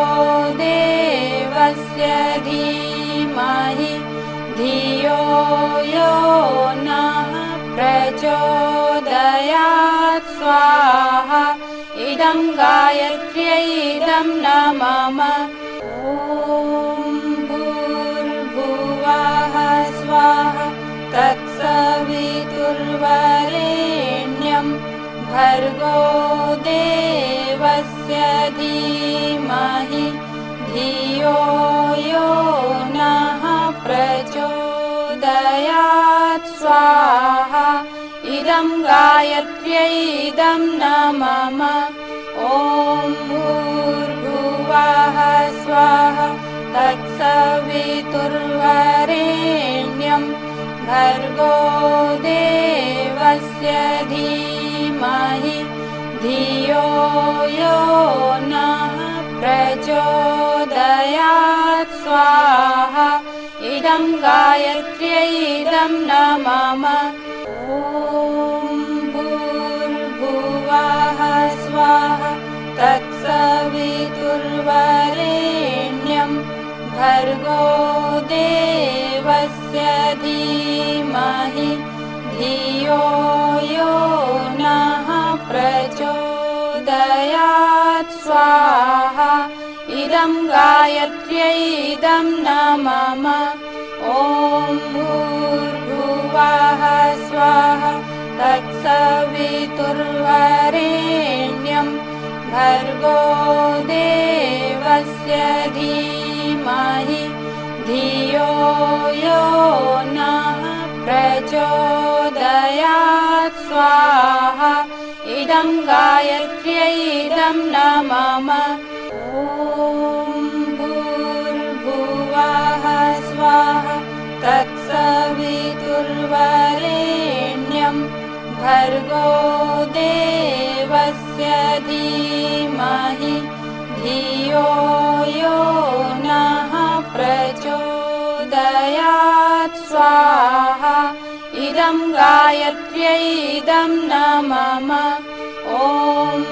देवस्य धीमहि धियो यो नः प्रचोदयात् स्वाहा इदं गायत्र्यै इदं न मम। ॐ भूर्भुवः स्वाहा तत्सवितुर्वरेण्यं भर्गो देवस्य धीमहि धियो यो नः प्रचोदयात् स्वाहा इदं गायत्र्यै इदं न मम। ॐ भूर्भुवः स्वाहा तत्सवितुर्वरेण्यं भर्गो देवस्य धीमहि धियो यो नः प्रचोदयात् स्वाहा इदं गायत्र्यै इदं न मम। ॐ भूर्भुवः स्वाहा तत्सवितुर्वरेण्यं भर्गो देवस्य धीमहि धियो यो नः प्रचोदयात् स्वाहा इदं गायत्र्यै इदं न मम। ॐ भूर्भुवः स्वाहा तत्सवितुर्वरेण्यं भर्गो देवस्य धीमहि धियो यो नः प्रचोदयात् स्वाहा इदं गायत्र्यै इदं न मम। ॐ भूर्भुवः स्वाहा तत्सवितुर्वरेण्यं भर्गो देवस्य धीमहि धियो यो नः प्रचोदयात् स्वाहा इदं गायत्र्यै इदं न मम। ॐ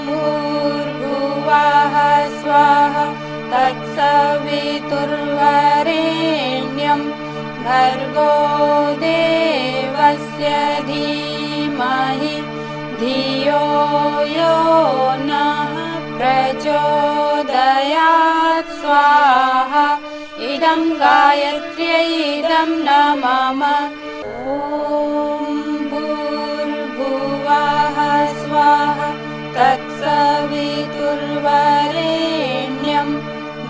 भूर्भुवः स्वाहा तत्सवितुर्वरेण्यं भर्गो देवस्य धीमहि धियो यो नः प्रचोदयात् स्वाहा इदं गायत्र्यै इदं न मम। ॐ भूर्भुवः स्वाहा तत्सवितुर्वरेण्यं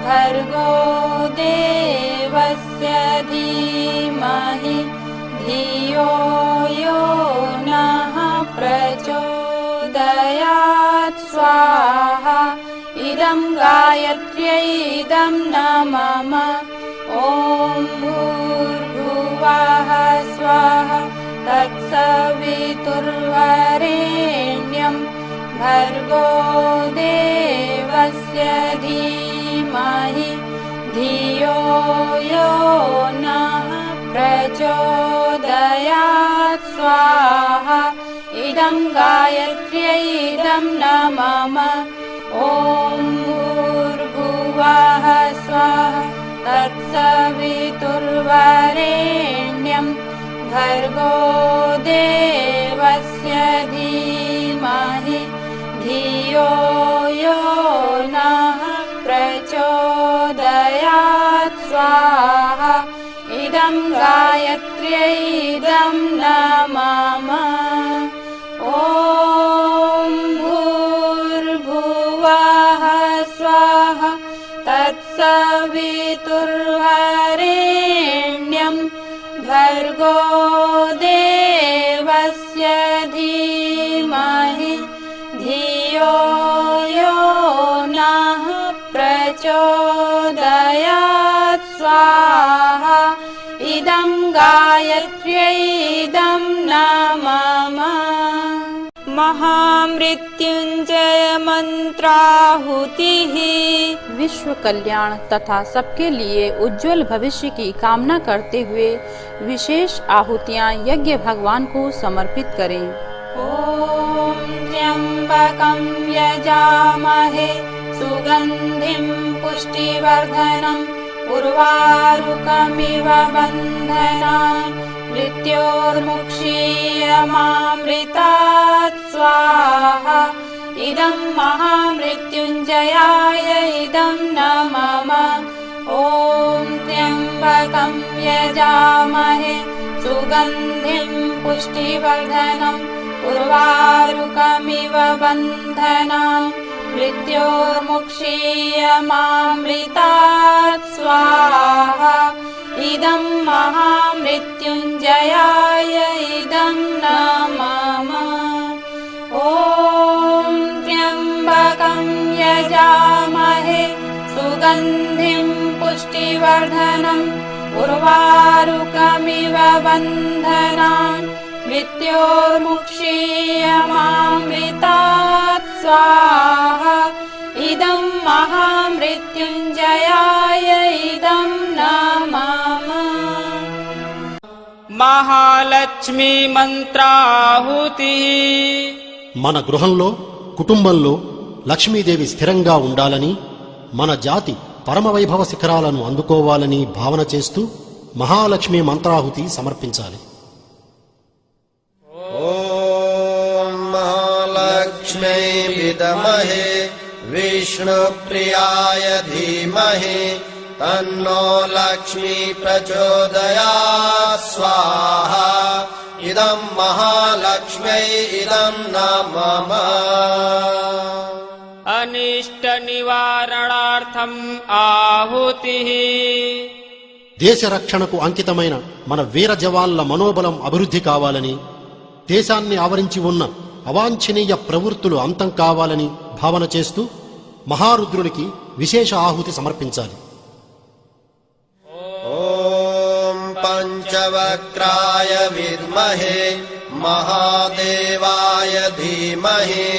भर्गो देवस्य धीमहि धियो यो नः प्रचोदयात् स्वाहा इदं गायत्र्यै इदं न मम। ॐ भूर्भुवः स्वाहा तत्सवितुर्वरेण्यं भर्गो देवस्य धीमहि धियो यो नः प्रचोदयात् स्वाहा इदं गायत्र्यै इदं न मम। ॐ भूर्भुवः स्वाहा तत्सवितुर्वरेण्यं भर्गो देवस्य धीमहि धियो यो नः प्रचोदयात् स्वाहा इदं गायत्र्यै इदं न मम। ॐ भूर्भुवः स्वाहा तत्सवितुर्वरेण्यं भर्गो देवस्य धीमहि धियो यो नः प्रचोदयात् स्वाहा इदं गायत्र्यै इदं न मम। महामृत्युंजय मंत्राहुतिः विश्व कल्याण तथा सबके लिए उज्जवल भविष्य की कामना करते हुए विशेष आहुतियाँ यज्ञ भगवान को समर्पित करें। ॐ त्र्यम्बकं यजामहे सुगन्धिं पुष्टिवर्धनम् उर्वारुकमिव बन्धनान् मृत्योर्मुक्षीयमामृतात् स्वाहा। इदं महामृत्युञ्जयाय इदं न मम। ॐ त्र्यम्बकं यजामहे सुगन्धिं पुष्टिवर्धनम् उर्वारुकमिव बन्धनान् मृत्योर्मुक्षीयमामृतात् स्वाहा। इदं महामृत्युञ्जयाय इदं न मम। ॐ त्र्यम्बकं यजामहे सुगन्धिं पुष्टिवर्धनम् उर्वारुकमिव बन्धनान् मृत्योर्मुक्षीयमामृतात् स्वाहा। इदं महामृत्युञ्जयाय इदं न मम। महालक्ष्मी మంత్రాహుతి మన గృహంలో కుటుంబంలో లక్ష్మీదేవి స్థిరంగా ఉండాలని మన జాతి పరమవైభవ శిఖరాలను అందుకోవాలని భావన చేస్తూ మహాలక్ష్మి మంత్రాహుతి సమర్పించాలి. ఓం మహాలక్ష్మీ విద్మహే విష్ణుప్రియాయ ధీమహి తన్నో లక్ష్మీ ప్రచోదయాత్ స్వాహా. ఇదం మహాలక్ష్మ్యై ఇదం న మమ. అనిష్ట నివారణార్థం ఆహుతిః దేశ రక్షణకు అంకితమైన మన వీర జవాన్ల మనోబలం అభివృద్ధి కావాలని, దేశాన్ని ఆవరించి ఉన్న అవాంఛనీయ ప్రవృత్తులు అంతం కావాలని భావన చేస్తూ మహారుద్రునికి విశేష ఆహుతి సమర్పించాలి. ఓం పంచవక్రాయ విద్మహే మహాదేవాయ ధీమహి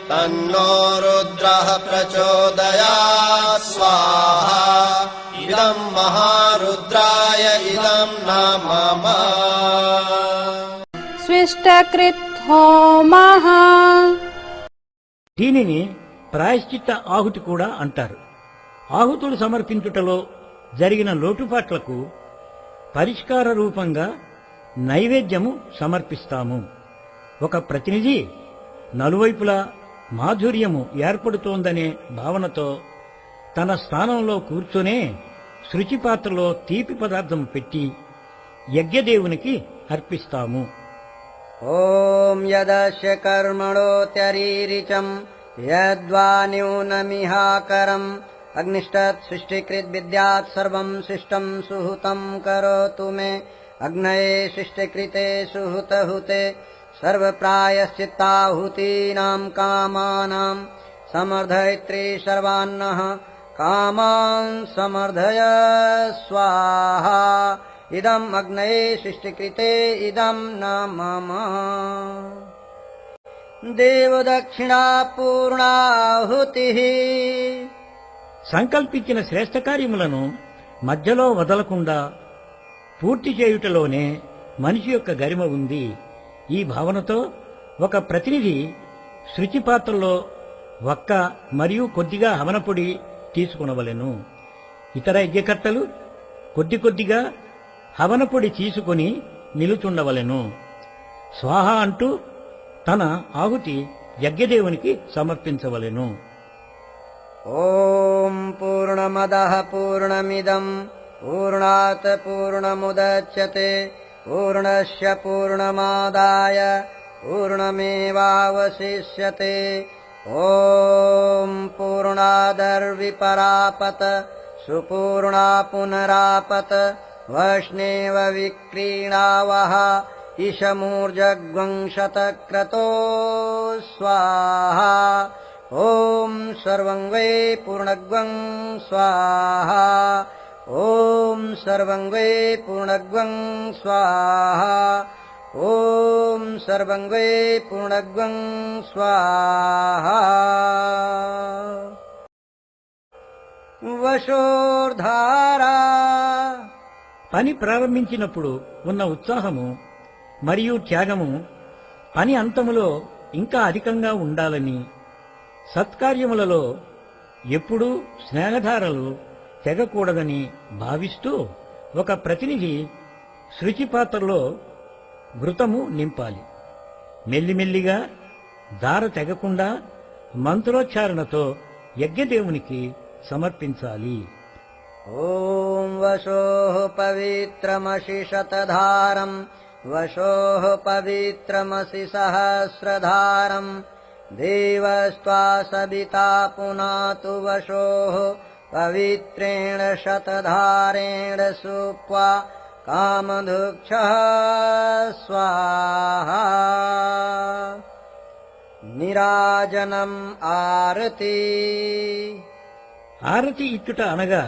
తన్నో రుద్రః ప్రచోదయాత్ స్వాహా. ఇదం మహారుద్రాయ ఇదం న మమ. స్విష్టకృత్ హోమః. దీనిని ప్రాయశ్చిత్త ఆహుతి కూడా అంటారు. ఆహుతులు సమర్పించుటలో జరిగిన లోటుపాట్లకు పరిష్కార రూపంగా నైవేద్యము సమర్పిస్తాము. ఒక ప్రతినిధి నలువైపులా మాధుర్యము ఏర్పడుతోందనే భావనతో తన స్థానంలో కూర్చొనే శృచిపాత్రలో తీపి పదార్థం పెట్టి యజ్ఞదేవునికి అర్పిస్తాము. ఓం యదస్య కర్మణోత్యరీరిచం యద్వా న్యూనమిహాకరం అగ్నిష్టత్ సృష్టికృత్ విద్యాత్ సర్వం శిష్టం సుహృతం కరోతు మే. అగ్నయే సృష్టికృతే సుహృతహుతే సర్వప్రాయశ్చిత్తాహుతీనాం కామానాం సమర్థయిత్రీ సర్వాన్నః కామాన్ సమర్థయ స్వాహా. ఇదం అగ్నయే సృష్టికృతే ఇదం న మమ. దేవదక్షిణా పూర్ణాహుతిః. సంకల్పించిన శ్రేష్ఠ కార్యములను మధ్యలో వదలకుండా పూర్తి చేయుటలోనే మనిషి యొక్క గరిమ ఉంది. ఈ భావనతో ఒక ప్రతినిధి శృచిపాత్రలో వక్క మరియు కొద్దిగా హవనపొడి తీసుకునవలెను. ఇతర యజ్ఞకర్తలు కొద్ది కొద్దిగా హవనపొడి తీసుకుని నిలుచుండవలెను. స్వాహ అంటూ తన ఆహుతి యజ్ఞదేవునికి సమర్పించవలెను. ఓం పూర్ణమదః పూర్ణమిదం పూర్ణాత్ పూర్ణముదచ్యతే పూర్ణస్య పూర్ణమాదాయ పూర్ణమేవావశిష్యతే. ఓం పూర్ణాదర్విపరాపత సుపూర్ణా పునరాపత వష్ణేవ విక్రీణావః ఇషమూర్జగ్వం శతక్రతో స్వాహా. ఓం సర్వం వై పూర్ణగ్వం స్వాహా. ఓం సర్వం వై పూర్ణగ్వం స్వాహా. ॐ सर्वं वै पूर्णग्वं स्वाहा వశోర్ధారా. పని ప్రారంభించినప్పుడు ఉన్న ఉత్సాహము మరియు త్యాగము పని అంతములో ఇంకా అధికంగా ఉండాలని, సత్కార్యములలో ఎప్పుడూ స్నేహధారలు తెగకూడదని భావిస్తూ ఒక ప్రతినిధి శృచిపాత్రలో ఘృతము నింపాలి. మెల్లిమెల్లిగా దార తెగకుండా మంత్రోచ్చారణతో యజ్ఞదేవునికి సమర్పించాలి. ఓం వశోః పవిత్రమసి శతధారం వశోః పవిత్రమసి సహస్రధారం దేవస్త్వా సవితా పునాతు వశోః పవిత్రేణ శతధారేణ సుప్వా కామధుక్షః స్వాహా. నీరాజనం ఆరతి. ఆరతి ఇచ్చుట అనగా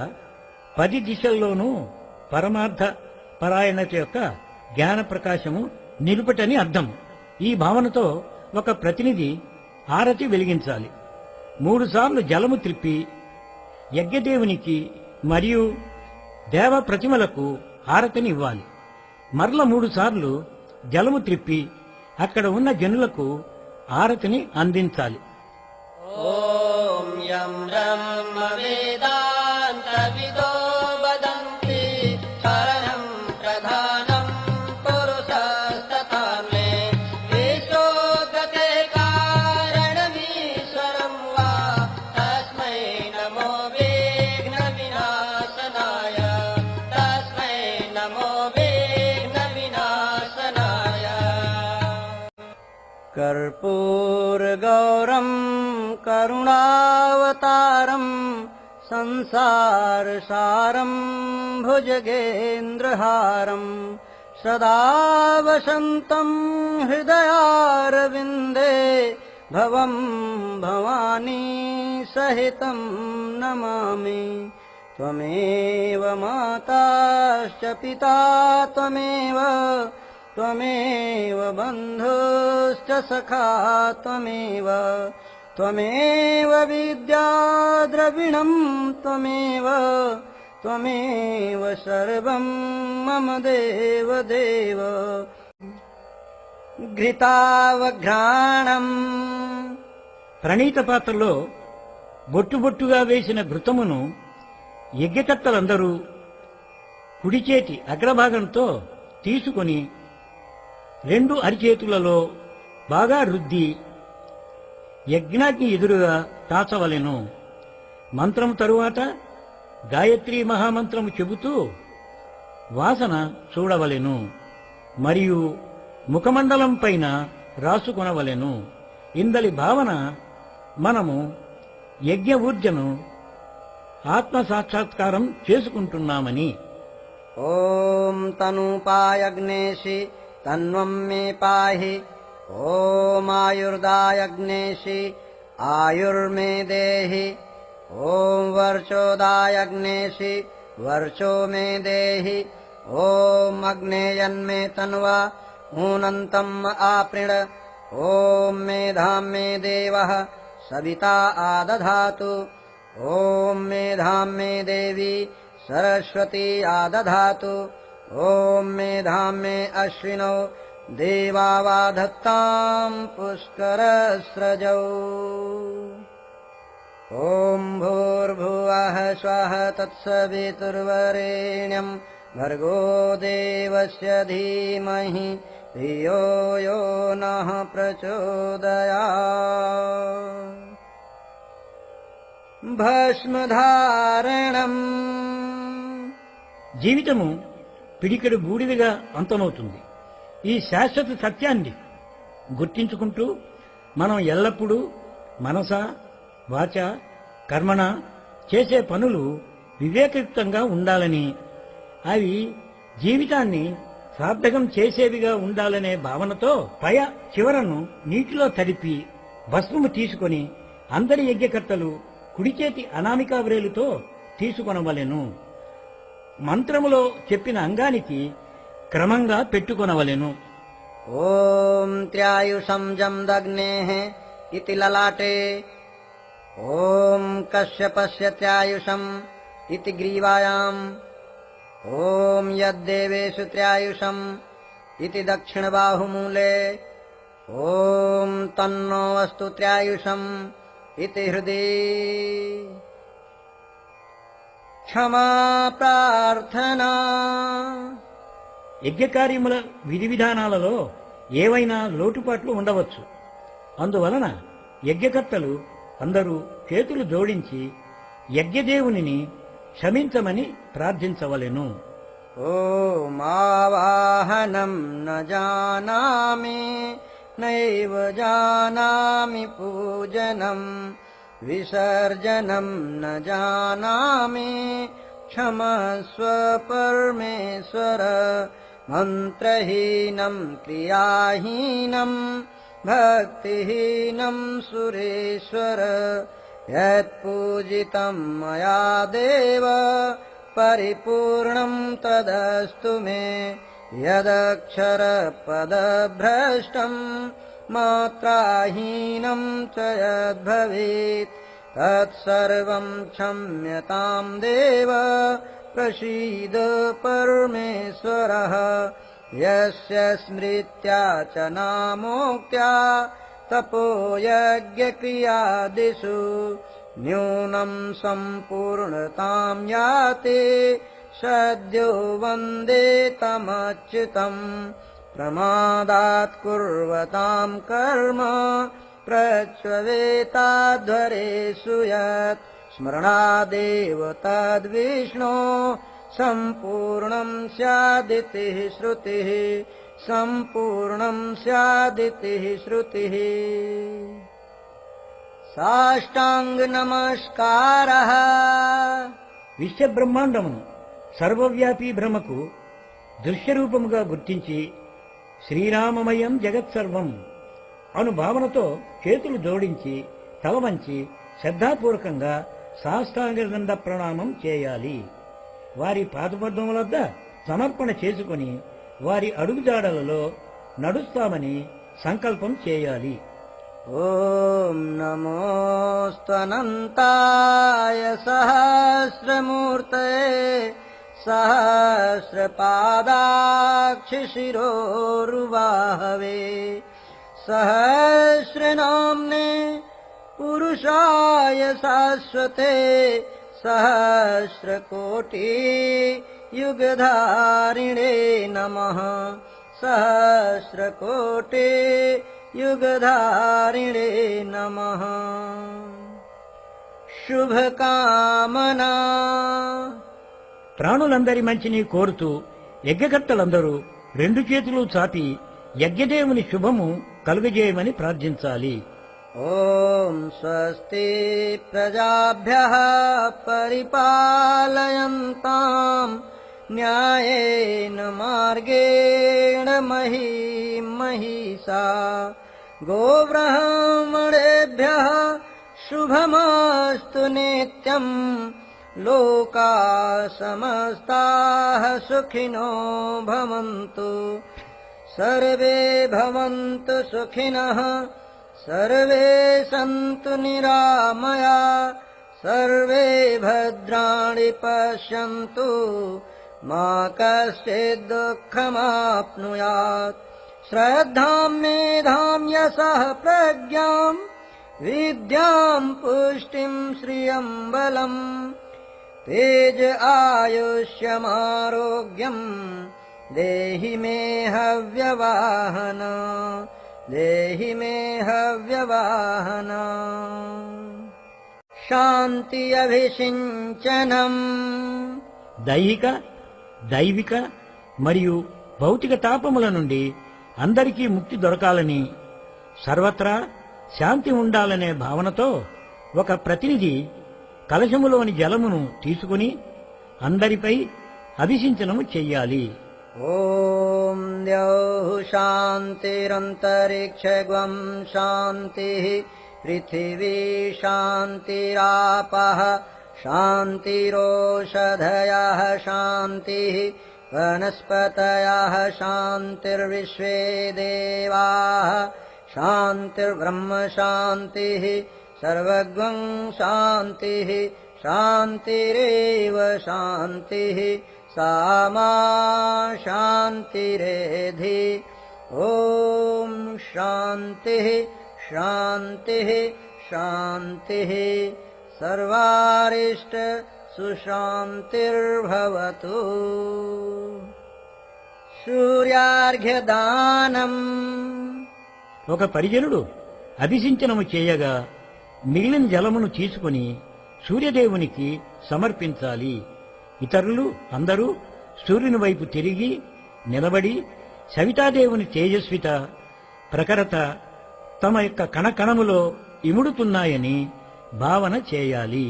10 దిశల్లోనూ పరమార్థ పరాయణత యొక్క జ్ఞాన ప్రకాశము నిలుపటని అర్థం. ఈ భావనతో ఒక ప్రతినిధి ఆరతి వెలిగించాలి. 3 సార్లు జలము త్రిప్పి యజ్ఞదేవునికి మరియు దేవ ప్రతిమలకు హారతిని ఇవ్వాలి. మరల 3 సార్లు జలము త్రిప్పి అక్కడ ఉన్న జనులకు హారతిని అందించాలి. ఓం యం బ్రహ్మ వేదాంతవిదో వదంతి శరణం ప్రధానం పురుషస్తథాన్మే విశ్వోదతే కారణమీశ్వరం వా తస్మై నమో విఘ్న వినాశనాయ తస్మై నమో విఘ్న వినాశనాయ. कर्पूरगौरं करुणावतारं संसारसारं भुजगेन्द्रहारं सदा वसन्तं हृदयारविन्दे भवं भवानी सहितं नमामि. त्वमेव माताश्च पिता त्वमेव बन्धुश्च सखा त्वमेव विद्या द्रविणं त्वमेव सर्वं मम देव. ఘృతావఘ్రాణం. ప్రణీత పాత్రలో బొట్టుబొట్టుగా వేసిన ఘృతమును యజ్ఞకర్తలందరూ కుడి చేతి అగ్రభాగంతో తీసుకొని 2 అరిచేతులలో బాగా రుద్ది యజ్ఞాగ్ని ఎదురుగా తాచవలెను. మంత్రము తరువాత గాయత్రీ మహామంత్రము చెబుతూ వాసన చూడవలెను మరియు ముఖమండలం పైన రాసుకొనవలెను. ఇందలి భావన మనము యజ్ఞ ఊర్జను ఆత్మ సాక్షాత్కారం చేసుకుంటున్నామని. ఓం తనూపాయగ్నేశి తన్వం మే పాహి. ఓం ఆయుర్దాయగ్నేశి ఆయుర్మే దేహి. ఓం వర్చోదాయగ్నేశి వర్చో మే దేహి. ఓం అగ్నేయన్మే తన్వా ఊనంతం ఆప్రిణ. ఓం మేధాం మే దేవః సవితా ఆదధాతు. ఓం మేధాం మే దేవి सरस्वती आदधातु. ओम मेधां मे अश्विनौ देवावाधत्तां पुष्करस्रजौ. ओम भूर्भुवः स्वः तत्सवितुर्वरेण्यं भर्गो देवस्य धीमहि धियो यो नः प्रचोदयात्. భస్మధారణం. జీవితము పిడికెడు బూడిదగా అంతమవుతుంది. ఈ శాశ్వత సత్యాన్ని గుర్తించుకుంటూ మనం ఎల్లప్పుడూ మనస వాచ కర్మణ చేసే పనులు వివేకయుక్తంగా ఉండాలని, అవి జీవితాన్ని సార్థకం చేసేవిగా ఉండాలనే భావనతో పయ చివరను నీటిలో తడిపి భస్మము తీసుకొని అందరి యజ్ఞకర్తలు కుడిచేతి అనామికా వ్రేలుతో తీసుకొనవలెను. మంత్రములో చెప్పిన అంగానికి క్రమంగా పెట్టుకొనవలెను. ॐ त्र्यायुषं जमदग्नेः इति ललाटे ॐ कश्यपस्य त्र्यायुषम् इति ग्रीवायाम् ॐ यद्देवेषु त्र्यायुषम् इति दक्षिणबाहुमूले ॐ तन्नो अस्तु त्र्यायुषम् इति हृदि क्षमा प्रार्थना యజ్ఞకార్యముల విధి విధానాలలో ఏవైనా లోటుపాట్లు ఉండవచ్చు. అందువలన యజ్ఞకర్తలు అందరూ చేతులు జోడించి యజ్ఞదేవునిని క్షమించమని ప్రార్థించవలెను. ఓమావాహనం న జానామి నైవ జానామి పూజనం విసర్జనం న జానామి క్షమస్వ పరమేశ్వర మంత్రహీనం క్రియాహీనం భక్తిహీనం సురేశ్వర యత్పూజితం మయా దేవ పరిపూర్ణం తదస్తు మే యదక్షరపదభ్రష్టం మాత్రాహీనం చ యద్భవేత్ తత్సర్వం క్షమ్యతాం దేవ ప్రసీద పరమేశ్వరః యస్య స్మృత్యా చ నామోక్త్యా తపోయజ్ఞక్రియాదిషు న్యూనం సంపూర్ణతాం యాతి సద్యో వందే తమచ్యుతం ప్రమాదాత్ కుర్వతాం కర్మ ప్రచ్యవేతాధ్వరేషు యత్ స్మరణాదేవ తద్విష్ణో సంపూర్ణం స్యాదితి శ్రుతిః సంపూర్ణం స్యాదితి శ్రుతిః. సాష్టాంగ నమస్కారః. విశ్వబ్రహ్మాండమును సర్వవ్యాపీ బ్రహ్మకు దృశ్యరూపముగా గుర్తించి శ్రీరామమయం జగత్సర్వం అను భావనతో చేతులు జోడించి తల వంచి శ్రద్ధాపూర్వకంగా సాష్టాంగ ప్రణామం చేయాలి. వారి పాదపద్మముల వద్ద సమర్పణ చేసుకుని వారి అడుగుజాడలలో నడుస్తామని సంకల్పం చేయాలి. ఓం నమోస్తనంతాయ సహస్రమూర్తయే సహస్రపాదాక్షిశిరోరువాహవే సహస్రనామ్నే పురుషాయ శాశ్వతే సహస్రకోటి యుగధారిణే నమః సహస్రకోటి యుగధారిణే నమః. శుభకామనా. ప్రాణులందరి మంచిని కోరుతూ యజ్ఞకర్తలందరూ రెండు చేతులు చాపి యజ్ఞదేవుని శుభము కలుగజేయమని ప్రార్థించాలి. ఓం స్వస్తి ప్రజాభ్యః పరిపాలయంతాం న్యాయేన మార్గేణ మహీం మహిషా గోబ్రాహ్మణేభ్యః శుభమస్తు నిత్యం లోకాః సమస్తాః సుఖినో భవంతు సర్వే భవంతు సుఖినః సర్వే సంతు నిరామయా సర్వే భద్రాణి పశ్యంతు మా కశ్చిద్ దుఃఖమాప్నుయాత్. శ్రద్ధాం మేధాం యశః ప్రజ్ఞాం విద్యాం పుష్టిం శ్రియం బలం తేజ ఆయుష్యమారోగ్యం దేహి మే హవ్యవాహన దేహి మే హవ్యవాహన. శాంతి అభిషించనం. దైహిక దైవిక మరియు భౌతిక తాపముల నుండి అందరికీ ముక్తి దొరకాలని సర్వత్రా శాంతి ఉండాలనే భావనతో ఒక ప్రతినిధి కలశములోని జలమును తీసుకుని అందరిపై అభిషించనము చెయ్యాలి. ఓం ద్యౌః శాంతిరంతరిక్షగం శాంతిః పృథివీ శాంతిరాపః శాంతిరోషధయః శాంతిః वनस्पतयः शान्तिर्विश्वे देवाः शान्तिर्ब्रह्म शान्तिः सर्वगं शान्तिः शान्तिरेव शान्तिः सा मा शान्तिरेधि ॐ शान्तिः शान्तिः शान्तिः सर्वारिष्ट सुशान्तिर्भवतु సూర్యార్ఘ్యదానం. ఒక పరిజనుడు అభిషించనము చేయగా మిగిలిన జలమును తీసుకుని సూర్యదేవునికి సమర్పించాలి. ఇతరులు అందరూ సూర్యుని వైపు తిరిగి నిలబడి సవితాదేవుని తేజస్విత ప్రఖరత తమ యొక్క కణకణములో ఇముడుతున్నాయని భావన చేయాలి.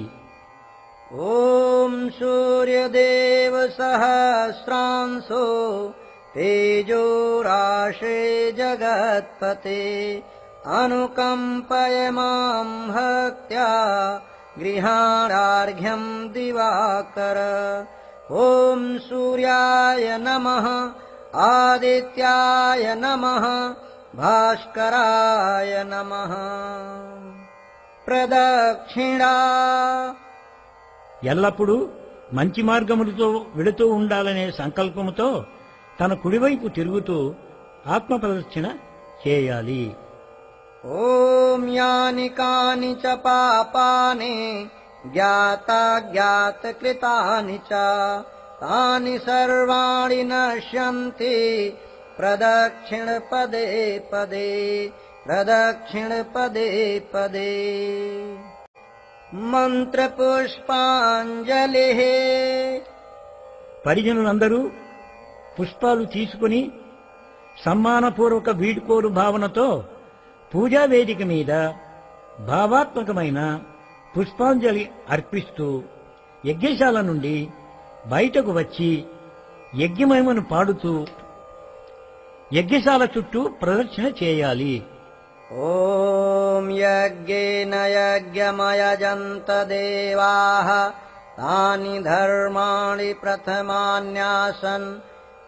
ఓం సూర్యదేవ సహస్రాంశో తేజోరాశే జగత్పతే అనుకంపయ మాం భక్త్యా గృహాణార్ఘ్యం దివాకర. ఓం సూర్యాయ నమః ఆదిత్యాయ నమః భాస్కరాయ నమః. ప్రదక్షిణా ఎల్లప్పుడూ మంచి మార్గములతో వెళుతూ ఉండాలనే సంకల్పముతో తన కుడివైపు తిరుగుతూ ఆత్మ ప్రదక్షిణ చేయాలి. ఓం యాని కాని చ పాపాని జ్ఞాతాజ్ఞాతకృతాని చ తాని సర్వాణి నశ్యంతి ప్రదక్షిణ పదే పదే ప్రదక్షిణ పదే పదే. మంత్రపుష్పాంజలి. పరిజనులందరూ పుష్పాలు తీసుకుని సమ్మానపూర్వక వీడ్కోలు భావనతో పూజా వేదిక మీద భావాత్మకమైన పుష్పాంజలి అర్పిస్తూ యజ్ఞశాల నుండి బయటకు వచ్చి యజ్ఞమహిమను పాడుతూ యజ్ఞశాల చుట్టూ ప్రదక్షిణ చేయాలి. ఓం యజ్ఞేన యజ్ఞమయజంత దేవాః తాని ధర్మాణి ప్రథమాన్యాసన్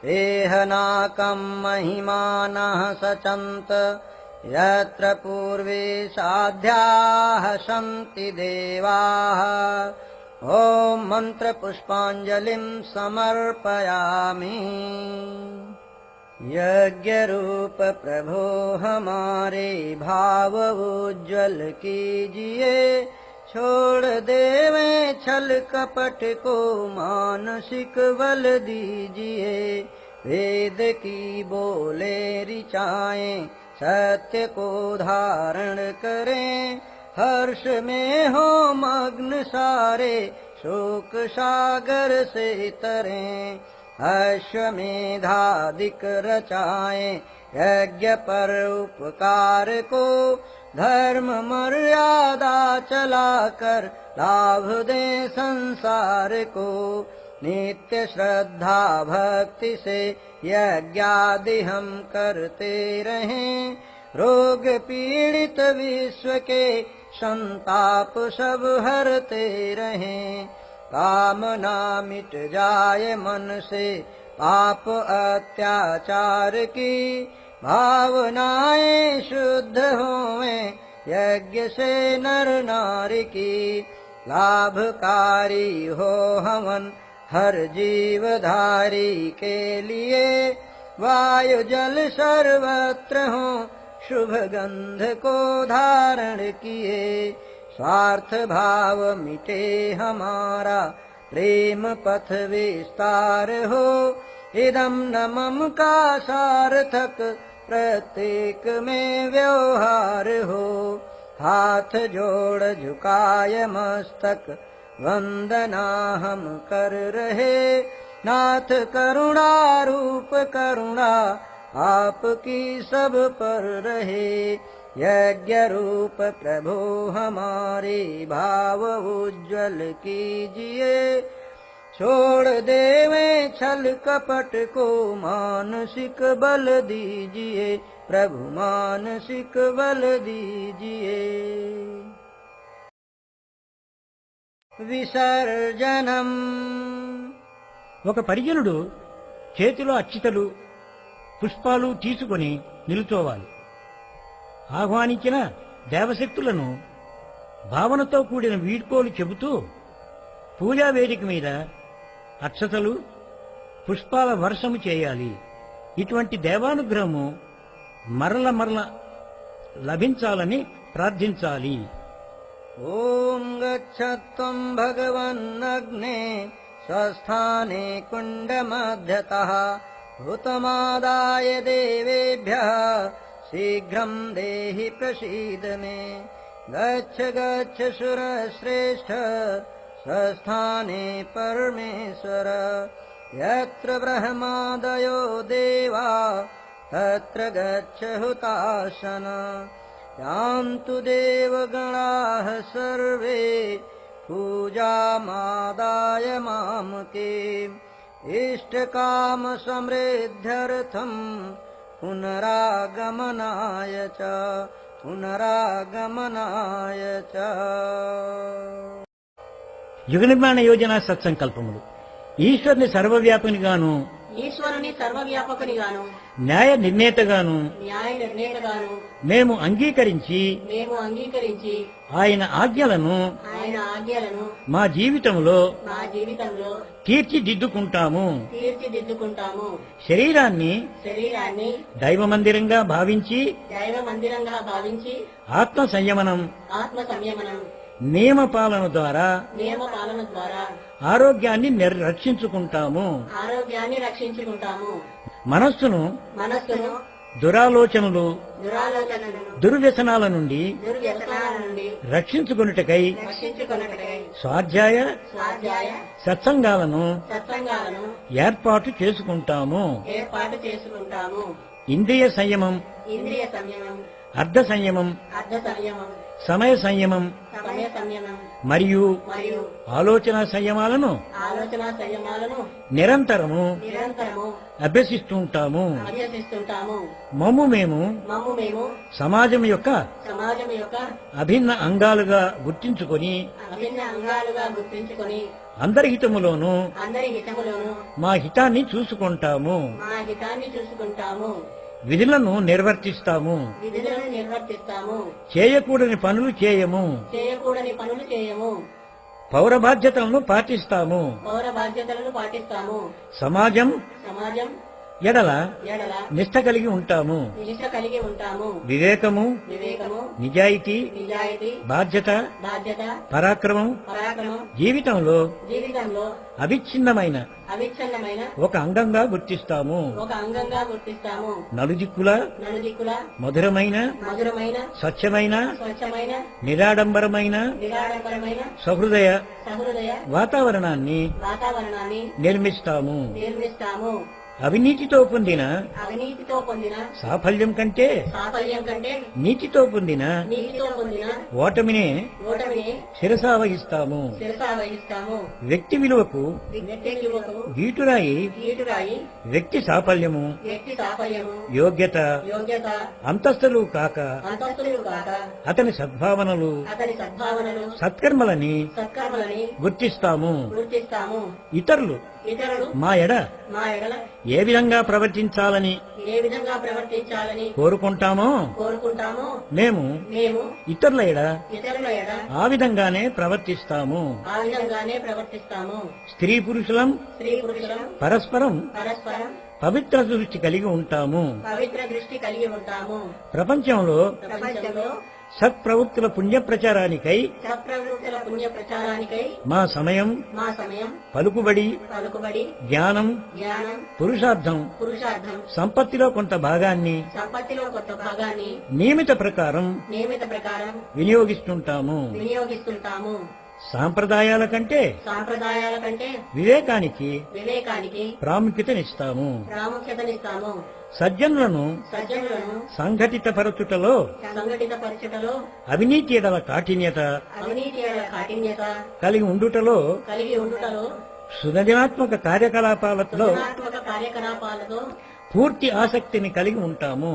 దేహనాకం మహిమానః సచంత యత్ర పూర్వే సాధ్యాః సంతి దేవాః. ఓం మంత్రపుష్పాంజలిం సమర్పయామి. यज्ञ रूप प्रभो हमारे भाव उज्ज्वल कीजिए छोड़ देवे छल कपट को मानसिक बल दीजिए वेद की बोले ऋचाएं सत्य को धारण करें हर्ष में हो मग्न सारे शोक सागर से तरें अश्वमेधादिक रचाएं यज्ञ पर उपकार को धर्म मर्यादा चलाकर लाभ दे संसार को नित्य श्रद्धा भक्ति से यज्ञादि हम करते रहें रोग पीड़ित विश्व के संताप सब हरते रहें कामना मिट जाए मन से पाप अत्याचार की भावनाएं शुद्ध होवें यज्ञ से नर नारी की लाभकारी हो हवन हर जीवधारी के लिए वायु जल सर्वत्र हो शुभ गंध को धारण किए स्वार्थ भाव मिटे हमारा प्रेम पथ विस्तार हो इदम न मम का सार्थक प्रत्येक में व्यवहार हो हाथ जोड़ झुकाए मस्तक वंदना हम कर रहे नाथ करुणा रूप करुणा आपकी सब पर रहे यज्ञ रूप प्रभु हमारे भाव उज्ज्वल कीजिए छोड़ देवे छल कपट को मानसिक बल दीजिए प्रभु मानसिक बल दीजिए విసర్జనం. ఒక పరిజనుడు చేతిలో అక్షితలు పుష్పాలు తీసుకొని నిలుచోవాలి. ఆహ్వానించిన దేవశక్తులను భావనతో కూడిన వీడ్కోలు చెబుతూ పూజా వేదిక మీద అక్షతలు పుష్పాల వర్షము చేయాలి. ఇటువంటి దేవానుగ్రహము మరల లభించాలని ప్రార్థించాలి. ఓం గచ్చత్వం భగవన్నగ్నే స్వస్థానే కుండమధ్యతః హుతమాదాయ దేవేభ్యः శీఘ్రం దేహి ప్రసీద మే. గచ్చ గచ్చ శురశ్రేష్ఠ స్వస్థానే పరమేశ్వర. యత్ర బ్రహ్మాదయో దేవా తత్ర గచ్చ హుతాశన. యాంతు దేవగణాః సర్వే పూజామాదాయ మామకే. ఇష్టకామ సమృద్ధ్యర్థం పునరాగమనాయ చ. యుగ నిర్మాణ యోజన సత్సంకల్పములు. ఈశ్వరుని సర్వవ్యాపినిగాను ఈశ్వరుని సర్వవ్యాపకునిగాను న్యాయ నిర్ణేతగాను న్యాయ నిర్ణేతగాను మేము అంగీకరించి ఆయన ఆజ్ఞలను మా జీవితంలో తీర్చిదిద్దుకుంటాము. శరీరాన్ని దైవ మందిరంగా భావించి ఆత్మ సంయమనం నియమ పాలన ద్వారా ఆరోగ్యాన్ని రక్షించుకుంటాము. మనస్సును దురాలోచనలు దుర్వ్యసనాల నుండి రక్షించుకొనుటకై స్వాధ్యాయ సత్సంగాలను ఏర్పాటు చేసుకుంటాము. ఇంద్రియ సంయమం, అర్ధ సంయమం, సమయ సంయమం మరియు ఆలోచన సంయమాలను నిరంతరము అభ్యసిస్తుంటాము. మమ్ము మేము సమాజం యొక్క అభిన్న అంగాలుగా గుర్తించుకొని అందరి హితములోను మా హితాన్ని చూసుకుంటాము. విధులను నిర్వర్తిస్తాము. చేయకూడని పనులు చేయము. పౌర బాధ్యతలను పాటిస్తాము. సమాజం ఎడల నిష్ఠ కలిగి ఉంటాము. వివేకము, నిజాయితీ, బాధ్యత, పరాక్రమం జీవితంలో అవిచ్ఛిన్నమైన ఒక అంగంగా గుర్తిస్తాము. నలుదిక్కుల మధురమైన స్వచ్ఛమైన నిరాడంబరమైన సహృదయ వాతావరణాన్ని నిర్మిస్తాము. అవినీతితో పొందిన సాఫల్యం కంటే నీతితో పొందిన ఓటమినే శిరసావహిస్తాము. వ్యక్తి విలువకు గీటురాయి వ్యక్తి సాఫల్యము, యోగ్యత, అంతస్తులు కాక అతని సద్భావనలు, సత్కర్మలని గుర్తిస్తాము. ఇతరులు మా ఎడ ఏ విధంగా ప్రవర్తించాలని కోరుకుంటామో మేము ఇతరుల ఎడ ఆ విధంగానే ప్రవర్తిస్తాము. స్త్రీ పురుషులం పరస్పరం పవిత్ర దృష్టి కలిగి ఉంటాము. ప్రపంచంలో సత్ప్రవృత్తుల పుణ్య ప్రచారానికై మా సమయం, పలుకుబడి, జ్ఞానం, పురుషార్థం, సంపత్తిలో కొంత భాగాన్ని నియమిత ప్రకారం వినియోగిస్తుంటాము. సాంప్రదాయాల కంటే వివేకానికి ప్రాముఖ్యతనిస్తాము. సజ్జనులను సంఘటిత పరచుటలో అవినీతి ఎడల కాఠిన్యత కలిగి ఉండుటలో సృజనాత్మక కార్యకలాపాలలో పూర్తి ఆసక్తిని కలిగి ఉంటాము.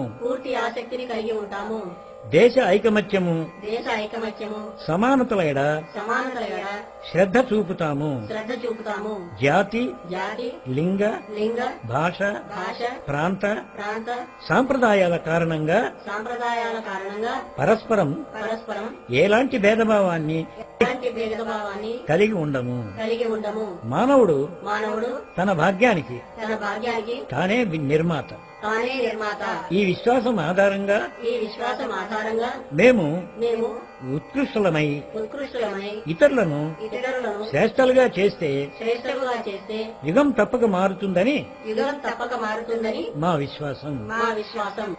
దేశ ఐకమత్యము దేశ ఐకమత్యము సమానతల ఎడ సమానతల ఎడ శ్రద్ధ చూపుతాము. శ్రద్ధ చూపుతాము. జాతి జాతి లింగ లింగ భాష భాష ప్రాంత ప్రాంత సాంప్రదాయాల కారణంగా సాంప్రదాయాల కారణంగా పరస్పరం పరస్పరం ఎలాంటి భేదభావాన్ని ఎలాంటి భేదభావాన్ని కలిగి ఉండము. కలిగి ఉండము. మానవుడు మానవుడు తన భాగ్యానికి తన భాగ్యానికి తానే నిర్మాత. తానే నిర్మాత. ఈ విశ్వాసం ఆధారంగా ఈ విశ్వాసం ఆధారంగా మేము మేము ఉత్కృష్టలమై ఉత్కృష్టమై ఇతరులను ఇతరులను శ్రేష్టలుగా చేస్తే శ్రేష్టముగా చేస్తే యుగం తప్పక మారుతుందని యుగం తప్పక మారుతుందని మా విశ్వాసం. మా విశ్వాసం.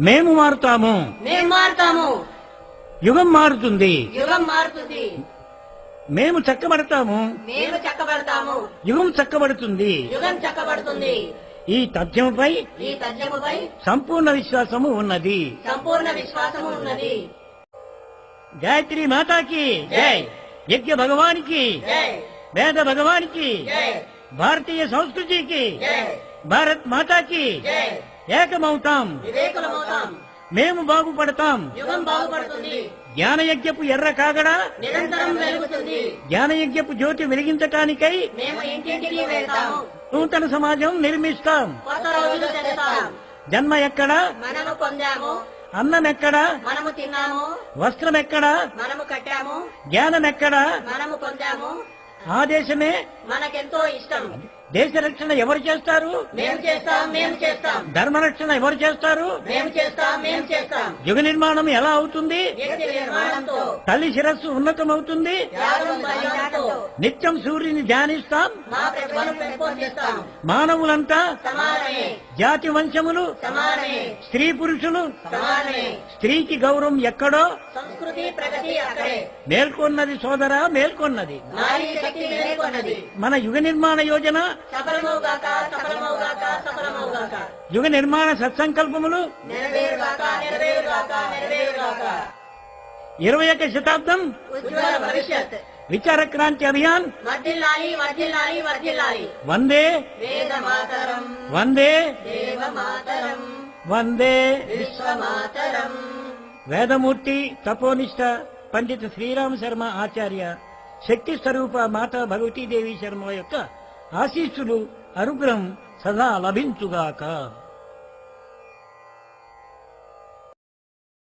మేము మారుతాము. మేము మారుతాము. యుగం మారుతుంది. యుగం మారుతుంది. మేము చక్కబడతాము. మేము చక్కబడతాము. యుగం చక్కబడుతుంది. యుగం చక్కబడుతుంది. ఈ తథ్యముపై ఈ తథ్యముపై సంపూర్ణ విశ్వాసము ఉన్నది. సంపూర్ణ విశ్వాసము ఉన్నది. గాయత్రి మాతాకి జై. యజ్ఞ భగవానికి జై. వేద భగవానికి జై. భారతీయ సంస్కృతికి జై. భారత్ మాతాకి జై. ఏకమవుతాం. వివేకులమవుతాం. మేము బాగుపడతాం. యుగం బాగుపడుతుంది. జ్ఞానయజ్ఞపు ఎర్ర కాగడ నిరంతరం వెలుగుతుంది. జ్ఞానయజ్ఞపు జ్యోతి వెలిగించటానికై మేము ఇంటింటికి వెళ్తాము. నూతన సమాజం నిర్మిస్తాం. కొత్త రోజులు తెస్తాం. జన్మ ఎక్కడ, మనము పొందాము. అన్నం ఎక్కడ, మనము తిన్నాము. వస్త్రం ఎక్కడ, మనము కట్టాము. జ్ఞానం ఎక్కడ, మనము పొందాము. ఆ దేశమే మనకెంతో ఇష్టం. దేశ రక్షణ ఎవరు చేస్తారు? మేము చేస్తాం. మేము చేస్తాం. ధర్మ రక్షణ ఎవరు చేస్తారు? మేము చేస్తాం. మేము చేస్తాం. యుగ నిర్మాణం ఎలా అవుతుంది? వ్యక్తి నిర్మాణంతో, తల్లి శిరస్సు ఉన్నతమవుతుంది. త్యాగం బలిదానంతో నిత్యం సూర్యుని ధ్యానిస్తాం. మా ప్రతిభను పెంపొందిస్తాం. మానవులంతా సమానమే. జాతి వంశములు సమానమే. స్త్రీ పురుషులు సమానమే. స్త్రీకి గౌరవం ఎక్కడో సంస్కృతి ప్రగతి అక్కడే. మేల్కొన్నది సోదరా, మేల్కొన్నది. నారీ శక్తి మేల్కొన్నది. మన యుగ నిర్మాణ యోజన సఫలమవుగాక, సఫలమవుగాక, సఫలమవుగాక. యుగ నిర్మాణ సత్సంకల్పములు నెరవేరుగాక, నెరవేరుగాక, నెరవేరుగాక. 21వ శతాబ్దం ఉజ్వల భవిష్యత్. విచార క్రాంతి అభియాన్ వర్ధిల్లాలి, వర్ధిల్లాలి, వర్ధిల్లాలి. వందే వేద మాతరం, వందే దేవ మాతరం, వందే. విశ్వ మాతరం. వేదమూర్తి తపోనిష్ట పండిత శ్రీరామ శర్మ ఆచార్య శక్తి స్వరూప మాతా భగవతీదేవి శర్మ యొక్క ఆశీస్సులు అనుగ్రహం సదా లభించుగాక.